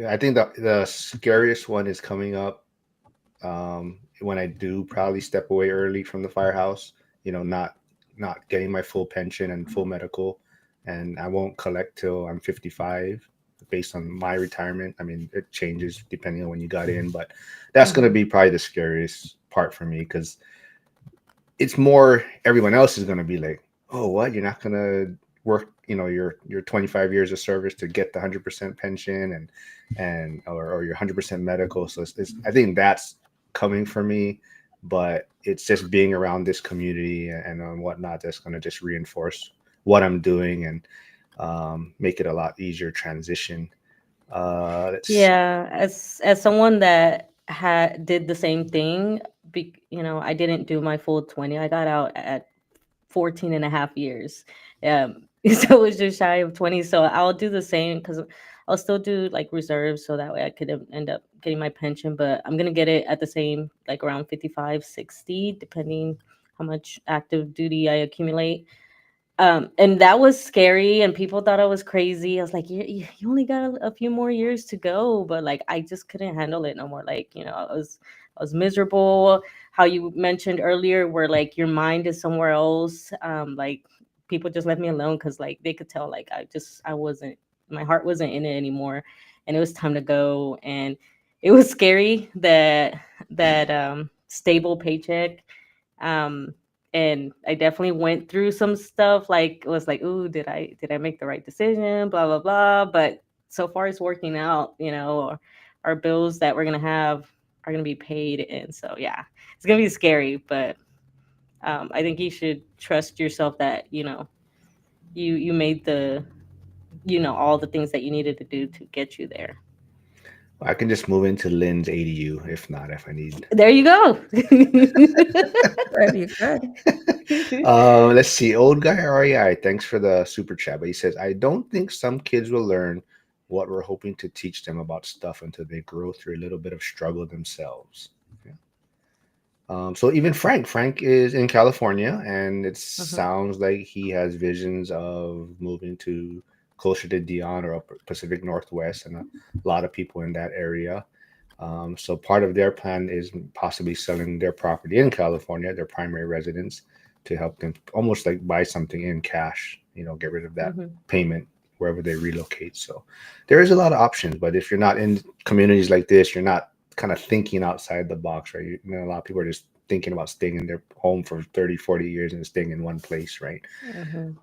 I think the scariest one is coming up when I do probably step away early from the firehouse. Not getting my full pension and full medical, and I won't collect till I'm 55 based on my retirement. I mean, it changes depending on when you got in, but that's going to be probably the scariest part for me because it's more everyone else is going to be like, oh, what? You're not going to work, your 25 years of service to get the 100% pension or your 100% medical. So I think that's coming for me. but it's just being around this community and whatnot that's going to just reinforce what I'm doing and make it a lot easier transition. Let's see. Yeah, as someone that had did the same thing, I didn't do my full 20. I got out at 14 and a half years. So it was just shy of 20. So I'll do the same because I'll still do like reserves so that way I could end up getting my pension, but I'm gonna get it at the same like around 55, 60, depending how much active duty I accumulate. And that was scary, and people thought I was crazy. I was like, you only got a few more years to go, but like I just couldn't handle it no more. Like, I was miserable. How you mentioned earlier, where like your mind is somewhere else. Like people just left me alone because like they could tell like I wasn't, my heart wasn't in it anymore, and it was time to go. And it was scary that stable paycheck. Um, and I definitely went through some stuff. Like it was like, ooh, did I make the right decision? Blah blah blah. But so far, it's working out. Our bills that we're gonna have are gonna be paid, and so yeah, it's gonna be scary. But I think you should trust yourself that you made all the things that you needed to do to get you there. I can just move into Lynn's ADU if not, if I need. There you go. But you could. Let's see. Old guy REI, thanks for the super chat. But he says, I don't think some kids will learn what we're hoping to teach them about stuff until they grow through a little bit of struggle themselves. Okay. So even Frank is in California, and it Mhm. sounds like he has visions of moving to closer to Dion or upper Pacific Northwest, and a lot of people in that area. So part of their plan is possibly selling their property in California, their primary residence, to help them almost like buy something in cash, get rid of that Mhm. payment wherever they relocate. So there is a lot of options, but if you're not in communities like this, you're not kind of thinking outside the box, right? A lot of people are just thinking about staying in their home for 30, 40 years and staying in one place, right? Mhm.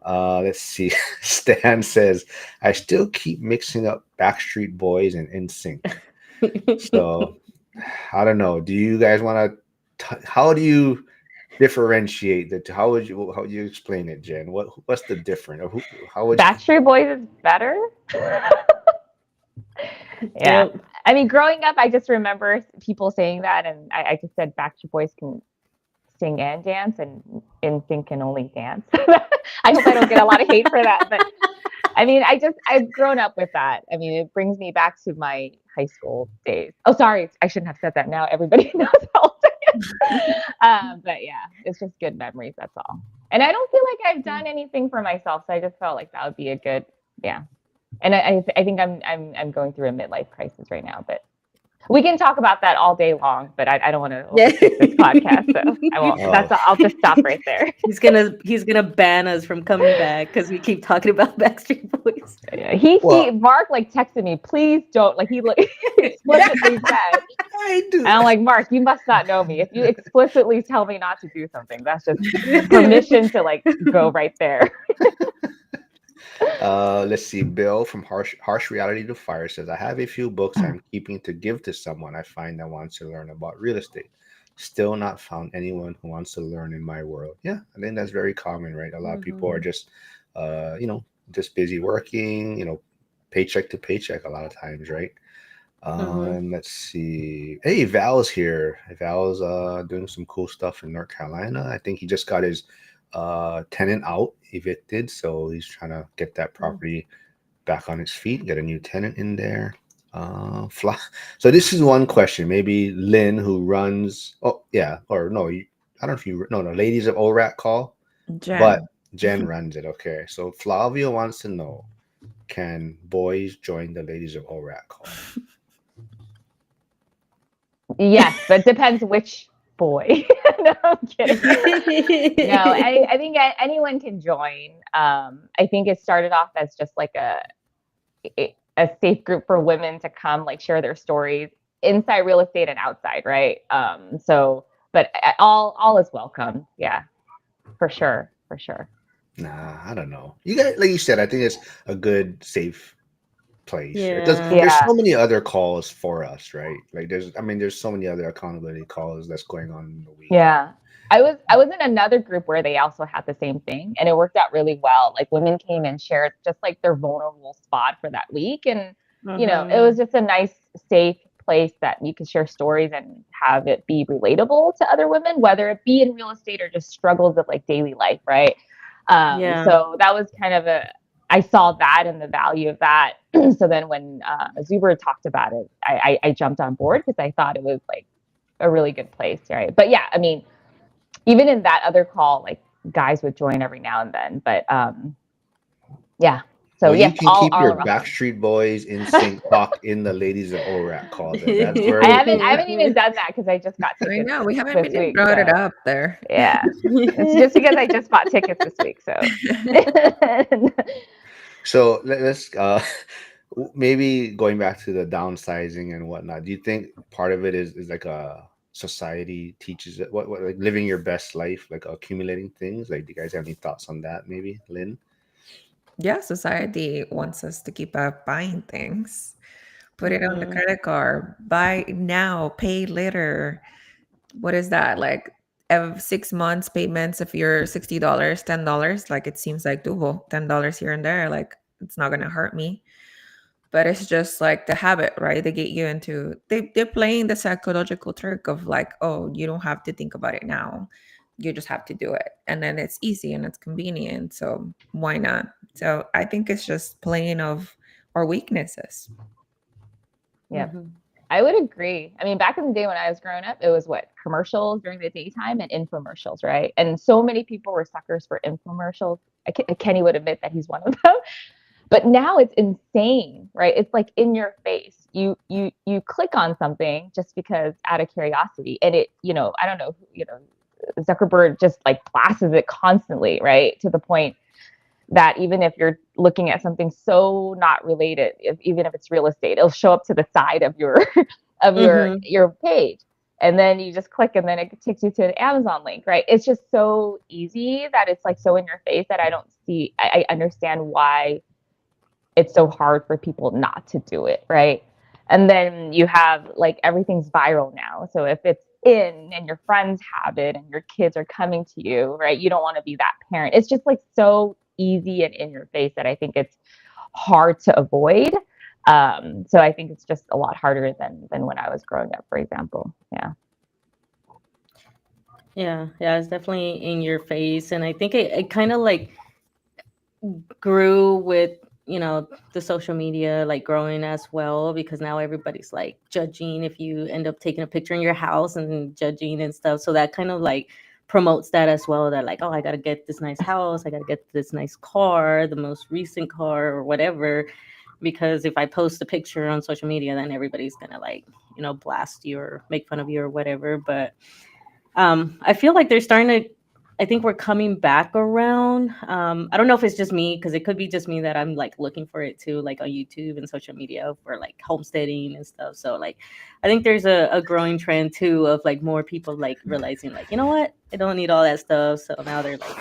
Let's see. Stan says, I still keep mixing up Backstreet Boys and NSYNC. So I don't know. Do you guys want to? How do you differentiate that? How would you explain it, Jen? What's the difference? Or how would you? Backstreet Boys is better. Yeah. Yep. I mean, growing up, I just remember people saying that, and I just said Backstreet Boys can sing and dance, and NSYNC can only dance. I hope I don't get a lot of hate for that, but I mean, I've grown up with that. I mean, it brings me back to my high school days. Oh, sorry, I shouldn't have said that. Now everybody knows how old I am. But yeah, it's just good memories. That's all. And I don't feel like I've done anything for myself, so I just felt like that would be a good, yeah. And I think I'm going through a midlife crisis right now, but we can talk about that all day long. But I don't want to overtake this podcast, so I won't. Oh, I'll just stop right there. He's gonna ban us from coming back because we keep talking about Backstreet Boys. Yeah, well, Mark like texted me, please don't, like he explicitly said, I do. and I'm like, Mark, you must not know me. If you explicitly tell me not to do something, that's just permission to like go right there. Let's see. Bill from Harsh Reality to Fire says, I have a few books I'm keeping to give to someone I find that wants to learn about real estate. Still not found anyone who wants to learn in my world. Yeah, I think that's very common, right? A lot of people are Mhm. just, just busy working, paycheck to paycheck a lot of times, right? Mhm. Let's see. Hey, Val's here. Val's doing some cool stuff in North Carolina. I think he just got his tenant out, evicted, so he's trying to get that Mm. property back on its feet, get a new tenant in there. Fly. So this is one question. Maybe Lynn, who runs. Oh yeah, or no, I don't know if you. No, no, Ladies of ORAT call, but Jen. Jen runs it. Okay, so Flavio wants to know: can boys join the Ladies of ORAT call? Yes, but depends which boy. No, I'm kidding. No, I think anyone can join. I think it started off as just like a safe group for women to come like share their stories inside real estate and outside, right? So, but all is welcome. Yeah, for sure, for sure. Nah, I don't know. You guys, like you said, I think it's a good, safe place. Right? Because Yeah. there's Yeah. so many other calls for us, right? Like there's so many other accountability calls that's going on in the week. Yeah. I was in another group where they also had the same thing, and it worked out really well. Like women came and shared just like their vulnerable spot for that week, and it was just a nice, safe place that you could share stories and have it be relatable to other women, whether it be in real estate or just struggles of like daily life, right? Yeah. So that was kind of I saw that and the value of that. So then when Zuber talked about it, I jumped on board because I thought it was like a really good place, right? But yeah, I mean, even in that other call, like guys would join every now and then. But yeah. So Well, you yes, can all keep your around. Backstreet Boys in sync talk in the Ladies of ORAC call. Then that's where I haven't even done that because I just got I tickets know we haven't this even week. brought it So up there. yeah, it's just because I just bought tickets this week. So So let's maybe going back to the downsizing and whatnot. Do you think part of it is like a society teaches it what like living your best life, like accumulating things? Like, do you guys have any thoughts on that? Maybe Lynn. Yeah, society wants us to keep up buying things, put it on the Mhm. credit card, buy now, pay later. What is that like? 6 months payments if you're $60, $10. Like it seems like doable. $10 here and there. Like it's not gonna hurt me. But it's just like the habit, right? They get you into they're playing the psychological trick of like, oh, you don't have to think about it now. You just have to do it. And then it's easy and it's convenient. So why not? So I think it's just playing of our weaknesses. yeah, Mhm. I would agree. I mean, back in the day when I was growing up, it was what commercials during the daytime and infomercials, right? And so many people were suckers for infomercials. Kenny would admit that he's one of them. But now it's insane, right? It's like in your face. You click on something just because out of curiosity, and I don't know, Zuckerberg just like blasts it constantly, right? To the point that even if you're looking at something so not related, even if it's real estate, it'll show up to the side of your of your Mhm. your page. And then you just click and then it takes you to an Amazon link, right? It's just so easy that it's like so in your face that I understand why it's so hard for people not to do it, right? And then you have like everything's viral now. So if it's in and your friends have it and your kids are coming to you, right? You don't want to be that parent. It's just like so easy and in your face that I think it's hard to avoid. So I think it's just a lot harder than when I was growing up, for example. Yeah. Yeah, it's definitely in your face. And I think it kind of like grew with, the social media like growing as well, because now everybody's like judging if you end up taking a picture in your house and judging and stuff. So that kind of like promotes that as well, that like, oh, I gotta get this nice house, I gotta get this nice car, the most recent car or whatever, because if I post a picture on social media, then everybody's gonna like, blast you or make fun of you or whatever. But I feel like they're starting to. I think we're coming back around. I don't know if it's just me, because it could be just me that I'm like looking for it too, like on YouTube and social media for like homesteading and stuff. So like, I think there's a growing trend too of like more people like realizing like, you know what, I don't need all that stuff. So now they're like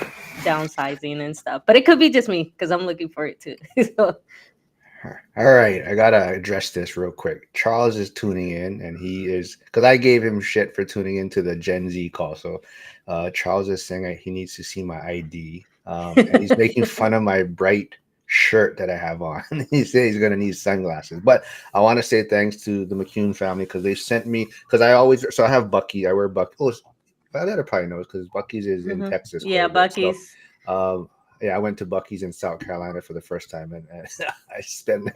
downsizing and stuff. But it could be just me because I'm looking for it too. So All right, I gotta address this real quick. Charles is tuning in, and he is because I gave him shit for tuning into the Gen Z call. So, Charles is saying that he needs to see my ID, and he's making fun of my bright shirt that I have on. He said he's gonna need sunglasses. But I want to say thanks to the McCune family because they sent me because I have Bucky. I wear Bucky. Oh, Violetta probably knows because Bucky's is in Mhm. Texas quite Yeah, a bit. So. Bucky's. Yeah, I went to Bucky's in South Carolina for the first time, and I spent like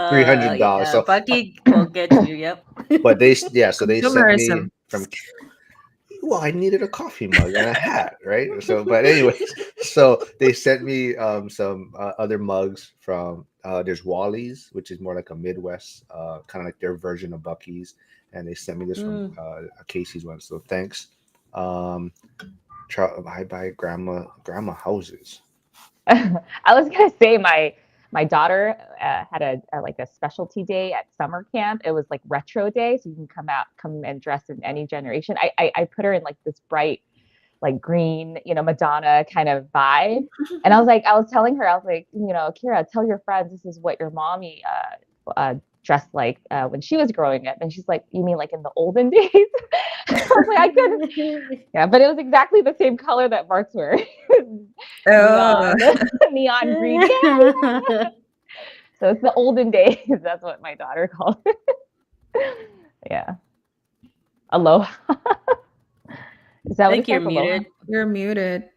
three hundred dollars. Yeah, So, Bucky will get you. Yep. but so they sent me Consumerism. from. Well, I needed a coffee mug and a hat, right? So, but anyways, so they sent me some other mugs from. There's Wally's, which is more like a Midwest, kind of like their version of Bucky's, and they sent me this from Mm. a Casey's one. So thanks. Um, I buy grandma houses. I was gonna say my daughter had like a specialty day at summer camp. It was like retro day, so you can come and dress in any generation. I put her in like this bright like green, Madonna kind of vibe. And I was telling her, I was like, Kira, tell your friends this is what your mommy dressed like when she was growing up. And she's like, you mean like in the olden days? I was like, I couldn't. Yeah, but it was exactly the same color that Mark's wearing. Oh, Neon green. Yeah. So it's the olden days. That's what my daughter called it. Yeah. Aloha. Is that I what think it you're says? Aloha? muted. you're muted.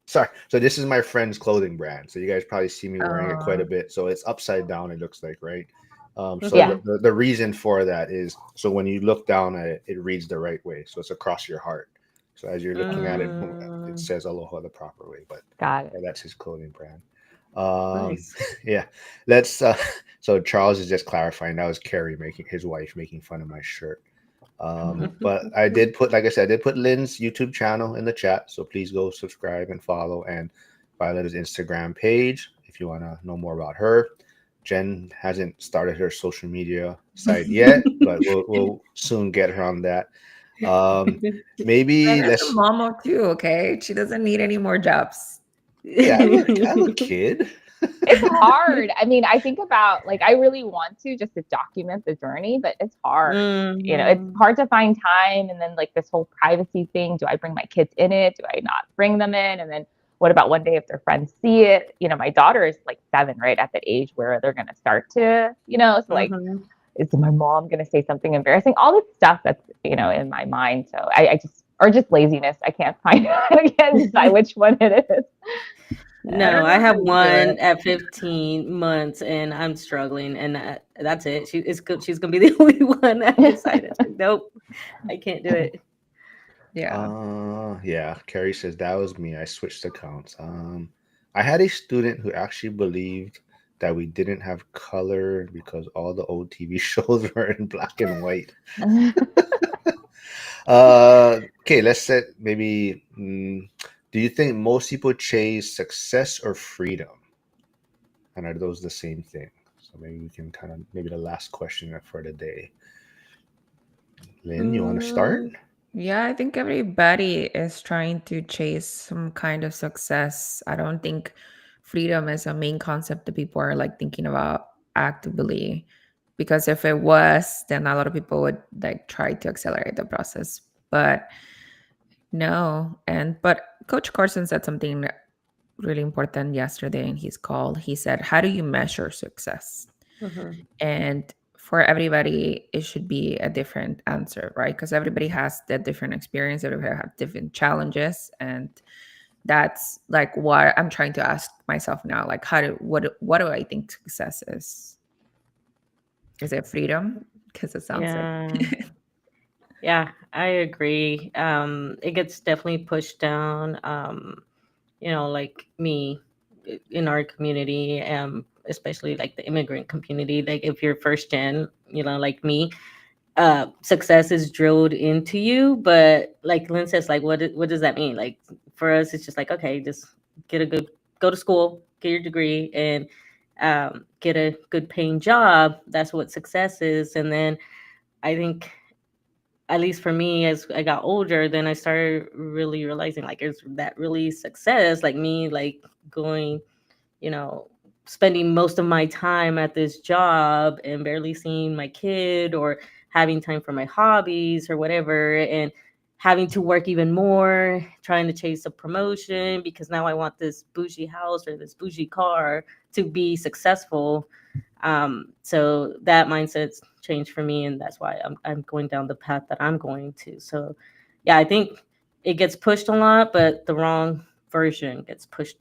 Sorry. So this is my friend's clothing brand. So you guys probably see me wearing it quite a Oh. bit. So it's upside down, it looks like, right? So Yeah. the reason for that is so when you look down at it, it reads the right way. So it's across your heart. So as you're looking at it, it says aloha the proper way. But Got it. yeah, that's his clothing brand. Nice. Yeah. Let's so Charles is just clarifying that was Carrie making his wife making fun of my shirt. But I did put, like I said, I did put Lynn's YouTube channel in the chat. So please go subscribe and follow, and Violeta's Instagram page if you want to know more about her. Jen hasn't started her social media side yet, but we'll soon get her on that. Maybe Jen is a let's. mom of two, okay? She doesn't need any more jobs. Yeah, I'm a kid. It's hard. I mean, I think about like I really want to just to document the journey, but it's hard. It's hard to find time. And then like this whole privacy thing. Do I bring my kids in it? Do I not bring them in? And then what about one day if their friends see it? My daughter is like 7, right? At the age where they're gonna start to, so like is my mom gonna say something embarrassing? All this stuff that's, in my mind. So I just or just laziness. I can't find I can't decide which one it is. No, I have one at 15 months, and I'm struggling, and that's it. She's gonna be the only one that decided. Nope, I can't do it. Yeah. Yeah. Carrie says that was me. I switched accounts. I had a student who actually believed that we didn't have color because all the old TV shows were in black and white. Okay, let's set maybe. Do you think most people chase success or freedom? And are those the same thing? So maybe we can maybe the last question for the day. Lynn, you want to start? Yeah, I think everybody is trying to chase some kind of success. I don't think freedom is a main concept that people are like thinking about actively. Because if it was, then a lot of people would like try to accelerate the process. But no. But Coach Carson said something really important yesterday in his call. He said, how do you measure success? And for everybody, it should be a different answer, right? Because everybody has the different experience, everybody have different challenges. And that's like what I'm trying to ask myself now. Like, what do I think success is? Is it freedom? Because it sounds like Yeah, I agree. It gets definitely pushed down. Like me in our community, especially like the immigrant community. Like if you're first gen, like me, success is drilled into you. But like Lynn says, like what does that mean? Like for us, it's just like, okay, just go to school, get your degree, and get a good paying job. That's what success is. And then I think, at least for me, as I got older, then I started really realizing like, is that really success? Like me, like going, spending most of my time at this job and barely seeing my kid or having time for my hobbies or whatever, and having to work even more, trying to chase a promotion because now I want this bougie house or this bougie car to be successful. So that mindset's changed for me, and that's why I'm going down the path that I'm going to. So yeah, I think it gets pushed a lot, but the wrong version gets pushed,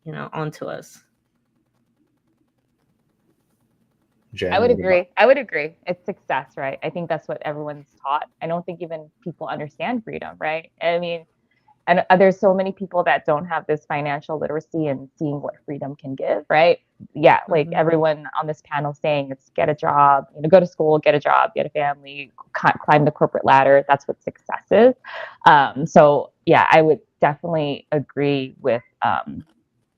onto us. Jen, I would agree. It's success, right? I think that's what everyone's taught. I don't think even people understand freedom, right? I mean, and there's so many people that don't have this financial literacy and seeing what freedom can give, right? Yeah, like everyone on this panel saying it's get a job, go to school, get a job, get a family, climb the corporate ladder. That's what success is. So yeah, I would definitely agree with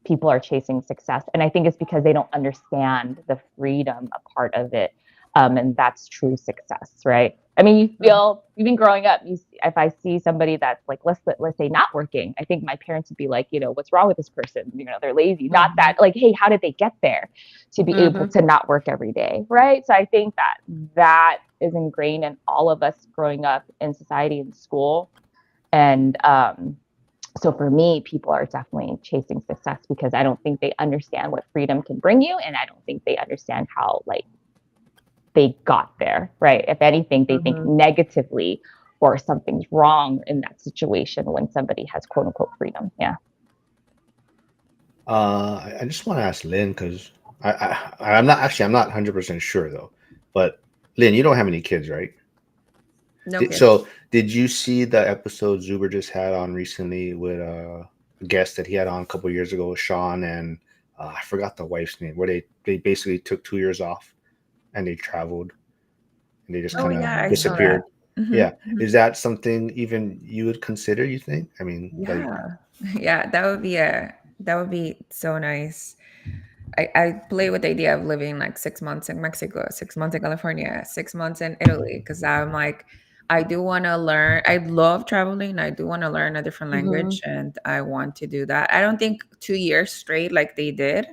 people are chasing success. And I think it's because they don't understand the freedom a part of it. And that's true success, right? I mean, you feel, even growing up, if I see somebody that's like, let's say not working, I think my parents would be like, what's wrong with this person? They're lazy. Not that like, hey, how did they get there to be able to not work every day, right? So I think that is ingrained in all of us growing up in society and school. And so for me, people are definitely chasing success because I don't think they understand what freedom can bring you, and I don't think they understand how like they got there, right? If anything, they think negatively or something's wrong in that situation when somebody has quote unquote freedom. Yeah. I just want to ask Lynn because I'm not 100% sure though. But Lynn, you don't have any kids, right? No kids. So did you see the episode Zuber just had on recently with a guest that he had on a couple of years ago, Sean, and I forgot the wife's name, where they basically took 2 years off and they traveled and they just Oh kind yeah, of I saw that. disappeared. Yeah. Is that something even you would consider, you think? I mean, like, Yeah, that would be so nice. I play with the idea of living like 6 months in Mexico, 6 months in California, 6 months in Italy, because I'm like, I do want to learn. I love traveling. I do want to learn a different language, and I want to do that. I don't think 2 years straight like they did.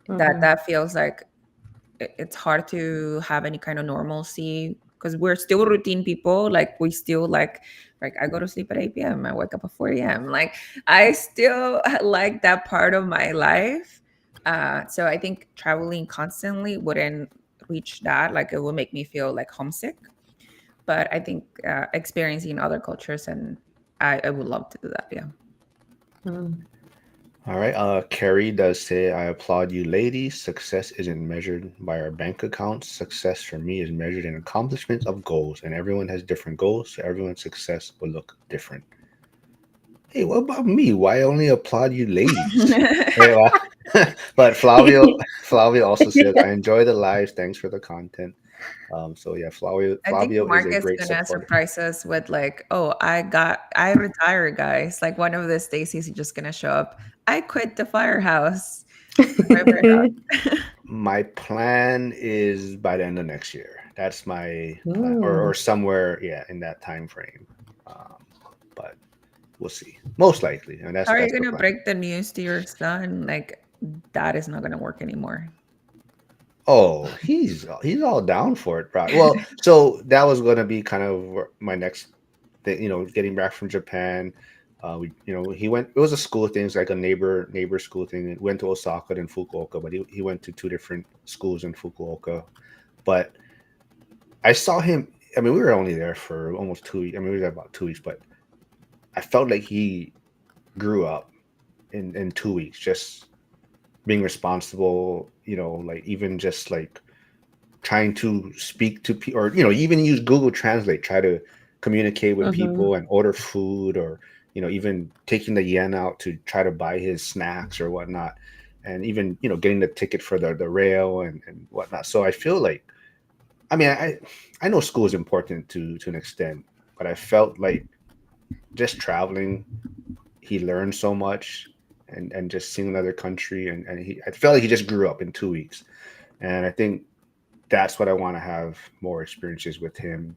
That feels like it's hard to have any kind of normalcy because we're still routine people. Like we still like I go to sleep at 8 p.m. I wake up at 4 a.m. Like I still like that part of my life. So I think traveling constantly wouldn't reach that. Like it would make me feel like homesick. But I think experiencing other cultures and I would love to do that. Yeah. all right. Carrie does say, I applaud you, ladies. Success isn't measured by our bank accounts. Success for me is measured in accomplishments of goals, and everyone has different goals, so everyone's success will look different. Hey, what about me? Why only applaud you, ladies? Hey, but Flavio also says, I enjoy the lives. Thanks for the content. So yeah, I think Flavio is Mark a is great gonna supporter. surprise us with like, oh, I retired, guys. Like one of these days, he's just gonna show up. I quit the firehouse. Remember that? My plan is by the end of next year. That's my plan, or somewhere, yeah, in that time frame. Um, but we'll see. Most likely, and How are you that's the gonna plan. break the news to your son? Like that is not gonna work anymore. Oh, he's all down for it, bro. Well, so that was going to be kind of my next thing, getting back from Japan. He went. It was a school thing, it's like a neighbor school thing. He went to Osaka and Fukuoka, but he went to two different schools in Fukuoka. But I saw him. I mean, we were only there for almost 2 weeks. I mean, we were there about 2 weeks, but I felt like he grew up in 2 weeks, just being responsible. Like even just like trying to speak to people, or even use Google Translate, try to communicate with people and order food, or even taking the yen out to try to buy his snacks or whatnot, and even getting the ticket for the rail and whatnot. So I feel like, I mean, I know school is important to an extent, but I felt like just traveling, he learned so much, and just seeing another country, and I felt like he just grew up in 2 weeks. And I think that's what I want to have more experiences with him,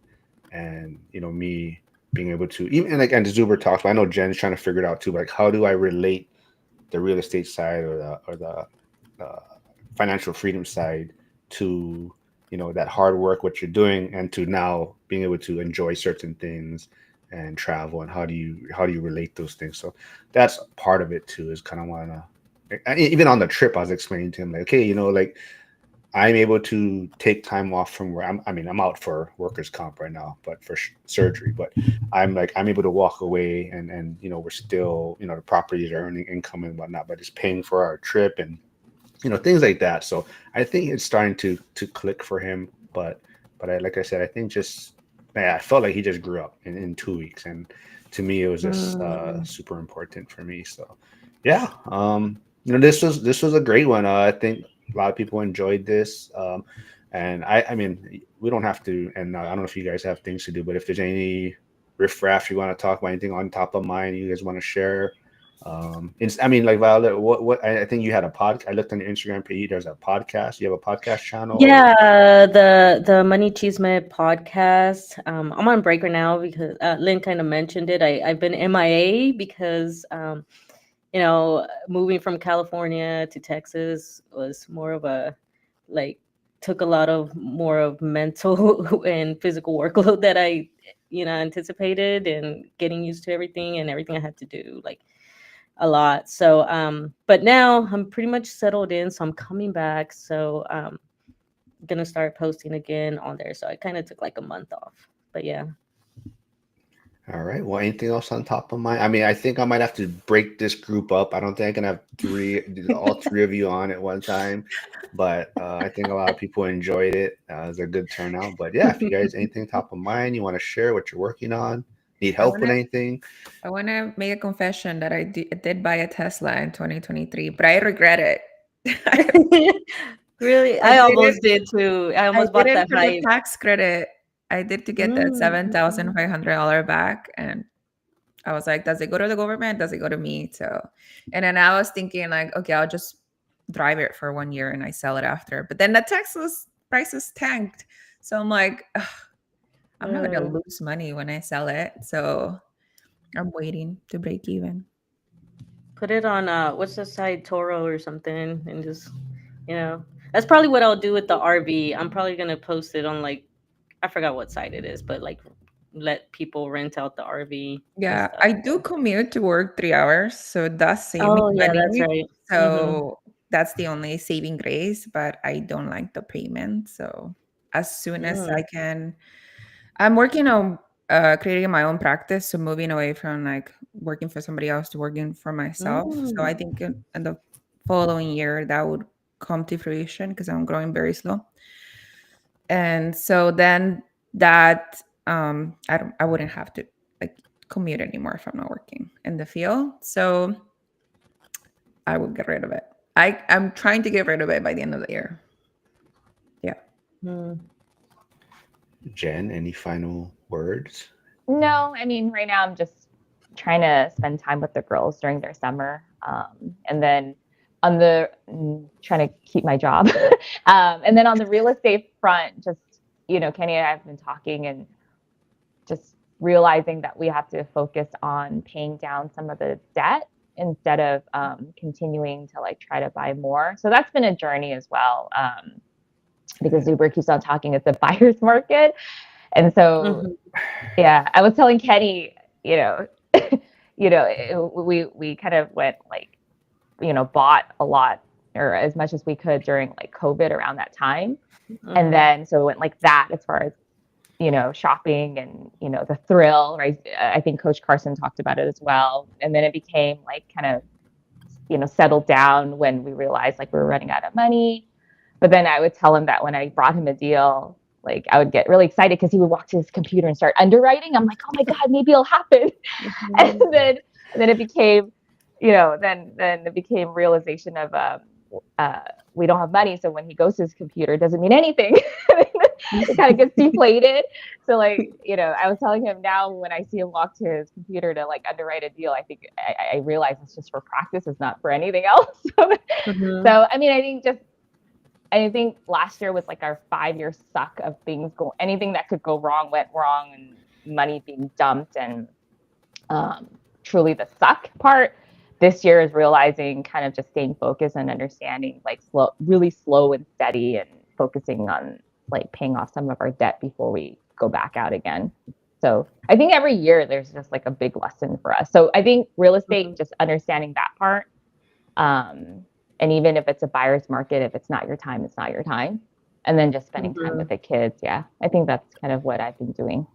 and me being able to, even, and like, and Zuber talks, but I know Jen's trying to figure it out too. Like, how do I relate the real estate side, or the financial freedom side to that hard work, what you're doing, and to now being able to enjoy certain things and travel, and how do you relate those things? So that's part of it too, is kind of want to, even on the trip, I was explaining to him like, okay, like I'm able to take time off from where I'm out for workers' comp right now, but for surgery. But I'm able to walk away, and we're still, the properties are earning income and whatnot, but it's paying for our trip, and things like that. So I think it's starting to click for him. But like I said, I think just, I felt like he just grew up in 2 weeks, and to me it was just super important for me. So yeah, this was a great one. I think a lot of people enjoyed this. And I mean, we don't have to, and I don't know if you guys have things to do, but if there's any riffraff you want to talk about, anything on top of mind you guys want to share, I mean, like Violet, what I think you had a pod. I looked on your Instagram page. There's a podcast. You have a podcast channel, or Yeah, the Money Chisme podcast. I'm on break right now because Lynn kind of mentioned it. I've been MIA because moving from California to Texas was more of a like took a lot of more of mental and physical workload that I anticipated, and getting used to everything and everything I had to do, like a lot. So but now I'm pretty much settled in, so I'm coming back. So gonna start posting again on there. So I kind of took like a month off. But yeah. all right. Well, anything else on top of mind? I mean, I think I might have to break this group up. I don't think I can have all three of you on at one time, but I think a lot of people enjoyed it. It was a good turnout. But yeah, if you guys anything top of mind, you want to share what you're working on, need I help want with to anything? I want to make a confession that I did buy a Tesla in 2023, but I regret it. Really, I I did it. almost did too. I I almost did bought it that for the hype. tax credit. I did to get that Mm-hmm. $7,500 back, and I was like, does it go to the government? Does it go to me? So, and then I was thinking like, okay, I'll just drive it for 1 year and I sell it after. But then the Tesla's prices tanked, so I'm like, ugh, I'm not gonna lose money when I sell it. So I'm waiting to break even. Put it on what's the site, Toro or something, and just you know that's probably what I'll do with the RV. I'm probably gonna post it on, like, I forgot what site it is, but like let people rent out the RV and Yeah, stuff. I do commute to work 3 hours, so it does save me Oh yeah, that's money. right. Mm-hmm. So that's the only saving grace, but I don't like the payment. So as soon as I Mm. can, I'm working on creating my own practice, so moving away from like working for somebody else to working for myself. So I Mm. think in the following year that would come to fruition because I'm growing very slow. And so then that I wouldn't have to like commute anymore if I'm not working in the field. So I would get rid of it. I'm trying to get rid of it by the end of the year. Yeah. Mm. Jen, any final words? No, I mean, right now I'm just trying to spend time with the girls during their summer. And then on the trying to keep my job. And then on the real estate front, just, Kenny and I have been talking and just realizing that we have to focus on paying down some of the debt instead of continuing to like try to buy more. So that's been a journey as well. Because Uber keeps on talking it's a buyer's market. And so Mhm. yeah, I was telling Kenny, we kind of went like, bought a lot or as much as we could during like COVID around that time. And Mhm. then so it went like that as far as, shopping and, the thrill, right? I think Coach Carson talked about it as well. And then it became like kind of, settled down when we realized like we were running out of money. But then I would tell him that when I brought him a deal, like I would get really excited because he would walk to his computer and start underwriting. I'm like, oh my God, maybe it'll happen. And Mhm. then it became, then it became realization of we don't have money. So when he goes to his computer, it doesn't mean anything. It kind of gets deflated. So like, I was telling him now when I see him walk to his computer to like underwrite a deal, I think I realize it's just for practice. It's not for anything else. Mhm. So, I mean, I think last year was like our 5-year suck of things anything that could go wrong went wrong and money being dumped and truly the suck part. This year is realizing kind of just staying focused and understanding like really slow and steady and focusing on like paying off some of our debt before we go back out again. So I think every year there's just like a big lesson for us. So I think real estate, just understanding that part. And even if it's a buyer's market, if it's not your time, it's not your time. And then just spending time with Mhm. the kids. Yeah, I think that's kind of what I've been doing.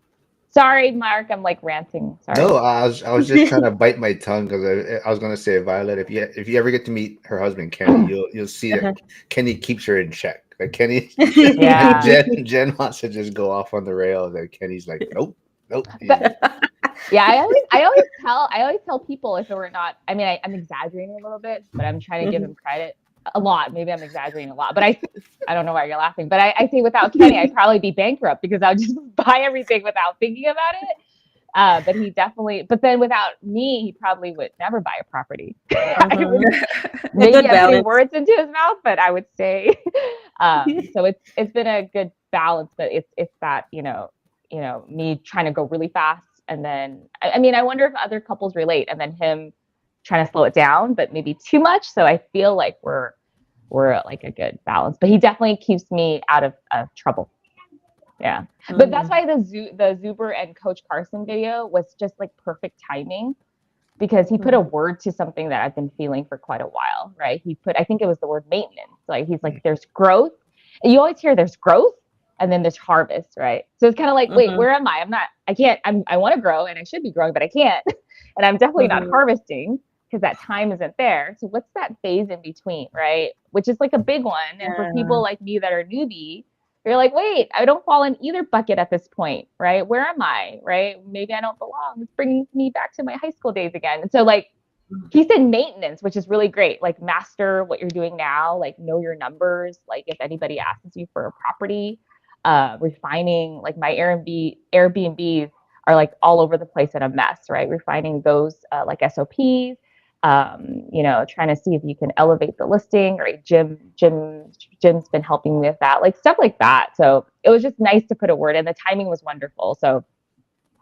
Sorry, Mark, I'm like ranting. Sorry. No, I was just trying to bite my tongue because I was gonna say, Violet, if you ever get to meet her husband Kenny, you'll see that Kenny keeps her in check. Like Kenny, Yeah. Jen wants to just go off on the rails, and Kenny's like, nope, nope. But yeah, I always tell people if it were not, I mean, I'm exaggerating a little bit, but I'm trying to give him credit a lot. Maybe I'm exaggerating a lot, but I don't know why you're laughing, but I say without Kenny, I'd probably be bankrupt because I would just buy everything without thinking about it. But he definitely, but then without me, he probably would never buy a property. I would maybe good I'm putting balance. words into his mouth, but I would say, so it's been a good balance, but it's that, me trying to go really fast. And then, I mean, I wonder if other couples relate, and then him trying to slow it down, but maybe too much. So I feel like we're at like a good balance, but he definitely keeps me out of trouble. Yeah. But that's why the Zuber and Coach Carson video was just like perfect timing, because he put a word to something that I've been feeling for quite a while, right? He put, I think it was the word maintenance. Like he's like, there's growth. And you always hear there's growth and then there's harvest, right? So it's kind of like, wait, where am I? I want to grow and I should be growing, but I can't. And I'm definitely not harvesting because that time isn't there. So what's that phase in between, right? Which is like a big one. And for people like me that are newbie, you're like, wait, I don't fall in either bucket at this point, right? Where am I, right? Maybe I don't belong. It's bringing me back to my high school days again. And so like he said maintenance, which is really great. Like master what you're doing now, like know your numbers. Like if anybody asks you for a property, refining, like my Airbnbs are like all over the place in a mess, right? Refining those like SOPs, trying to see if you can elevate the listing, right? Jim's been helping me with that, like stuff like that. So it was just nice to put a word in. The timing was wonderful. So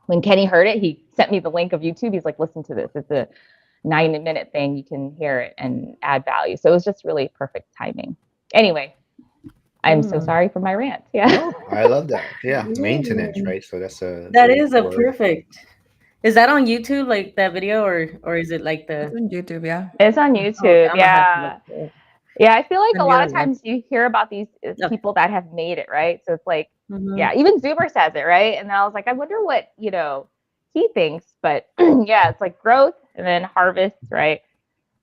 when Kenny heard it, he sent me the link of YouTube. He's like, listen to this. It's a 9-minute thing. You can hear it and add value. So it was just really perfect timing. Anyway, I'm so sorry for my rant. Yeah. No, I love that. Yeah, maintenance, right? So that's a That great is a word. perfect. Is that on YouTube, like that video, or is it like It's the? on YouTube, yeah. It's on Oh, YouTube. I'm gonna have to Yeah. look for it. Yeah. I feel like And a the lot other of one. times you hear about these Okay. people that have made it, right? So it's like, Mhm. yeah, even Zuber says it, right? And I was like, I wonder what, he thinks. But yeah, it's like growth and then harvest, right?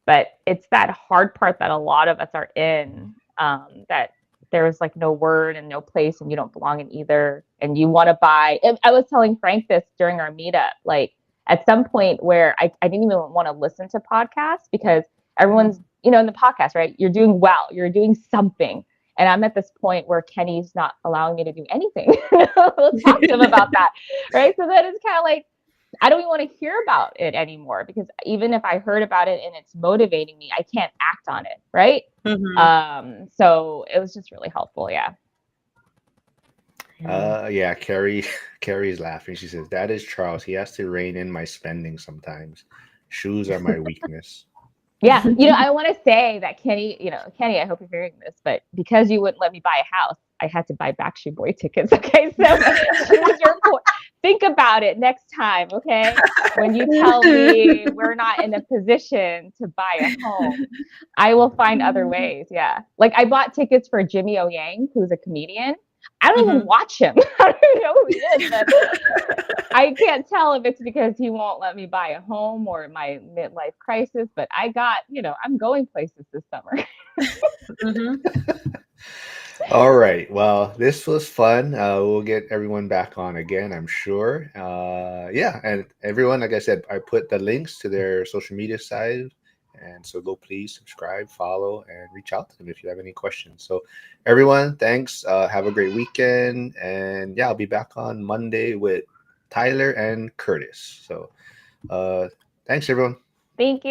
But it's that hard part that a lot of us are in, that there's like no word and no place and you don't belong in either. And you want to buy. I was telling Frank this during our meetup, like at some point where I didn't even want to listen to podcasts because everyone's, in the podcast, right? You're doing well, you're doing something. And I'm at this point where Kenny's not allowing me to do anything. Let's talk to him about that. Right. So then it's kind of like, I don't even want to hear about it anymore, because even if I heard about it and it's motivating me, I can't act on it. Right. So it was just really helpful. Yeah. Yeah, Carrie's laughing. She says, that is Charles. He has to rein in my spending sometimes. Shoes are my weakness. Yeah. I want to say that Kenny, I hope you're hearing this, but because you wouldn't let me buy a house, I had to buy Backstreet Boy tickets. Okay. So choose your point. Think about it next time. Okay. When you tell me we're not in a position to buy a home, I will find other ways. Yeah. Like I bought tickets for Jimmy O Yang, who's a comedian. I don't even watch him. I don't even know who he is, but I can't tell if it's because he won't let me buy a home or my midlife crisis, but I'm going places this summer. All right. Well, this was fun. We'll get everyone back on again, I'm sure. Yeah, and everyone, like I said, I put the links to their social media side, and so go please subscribe, follow, and reach out to them if you have any questions. So, everyone, thanks. Have a great weekend, and yeah, I'll be back on Monday with Tyler and Curtis. So, thanks, everyone. Thank you.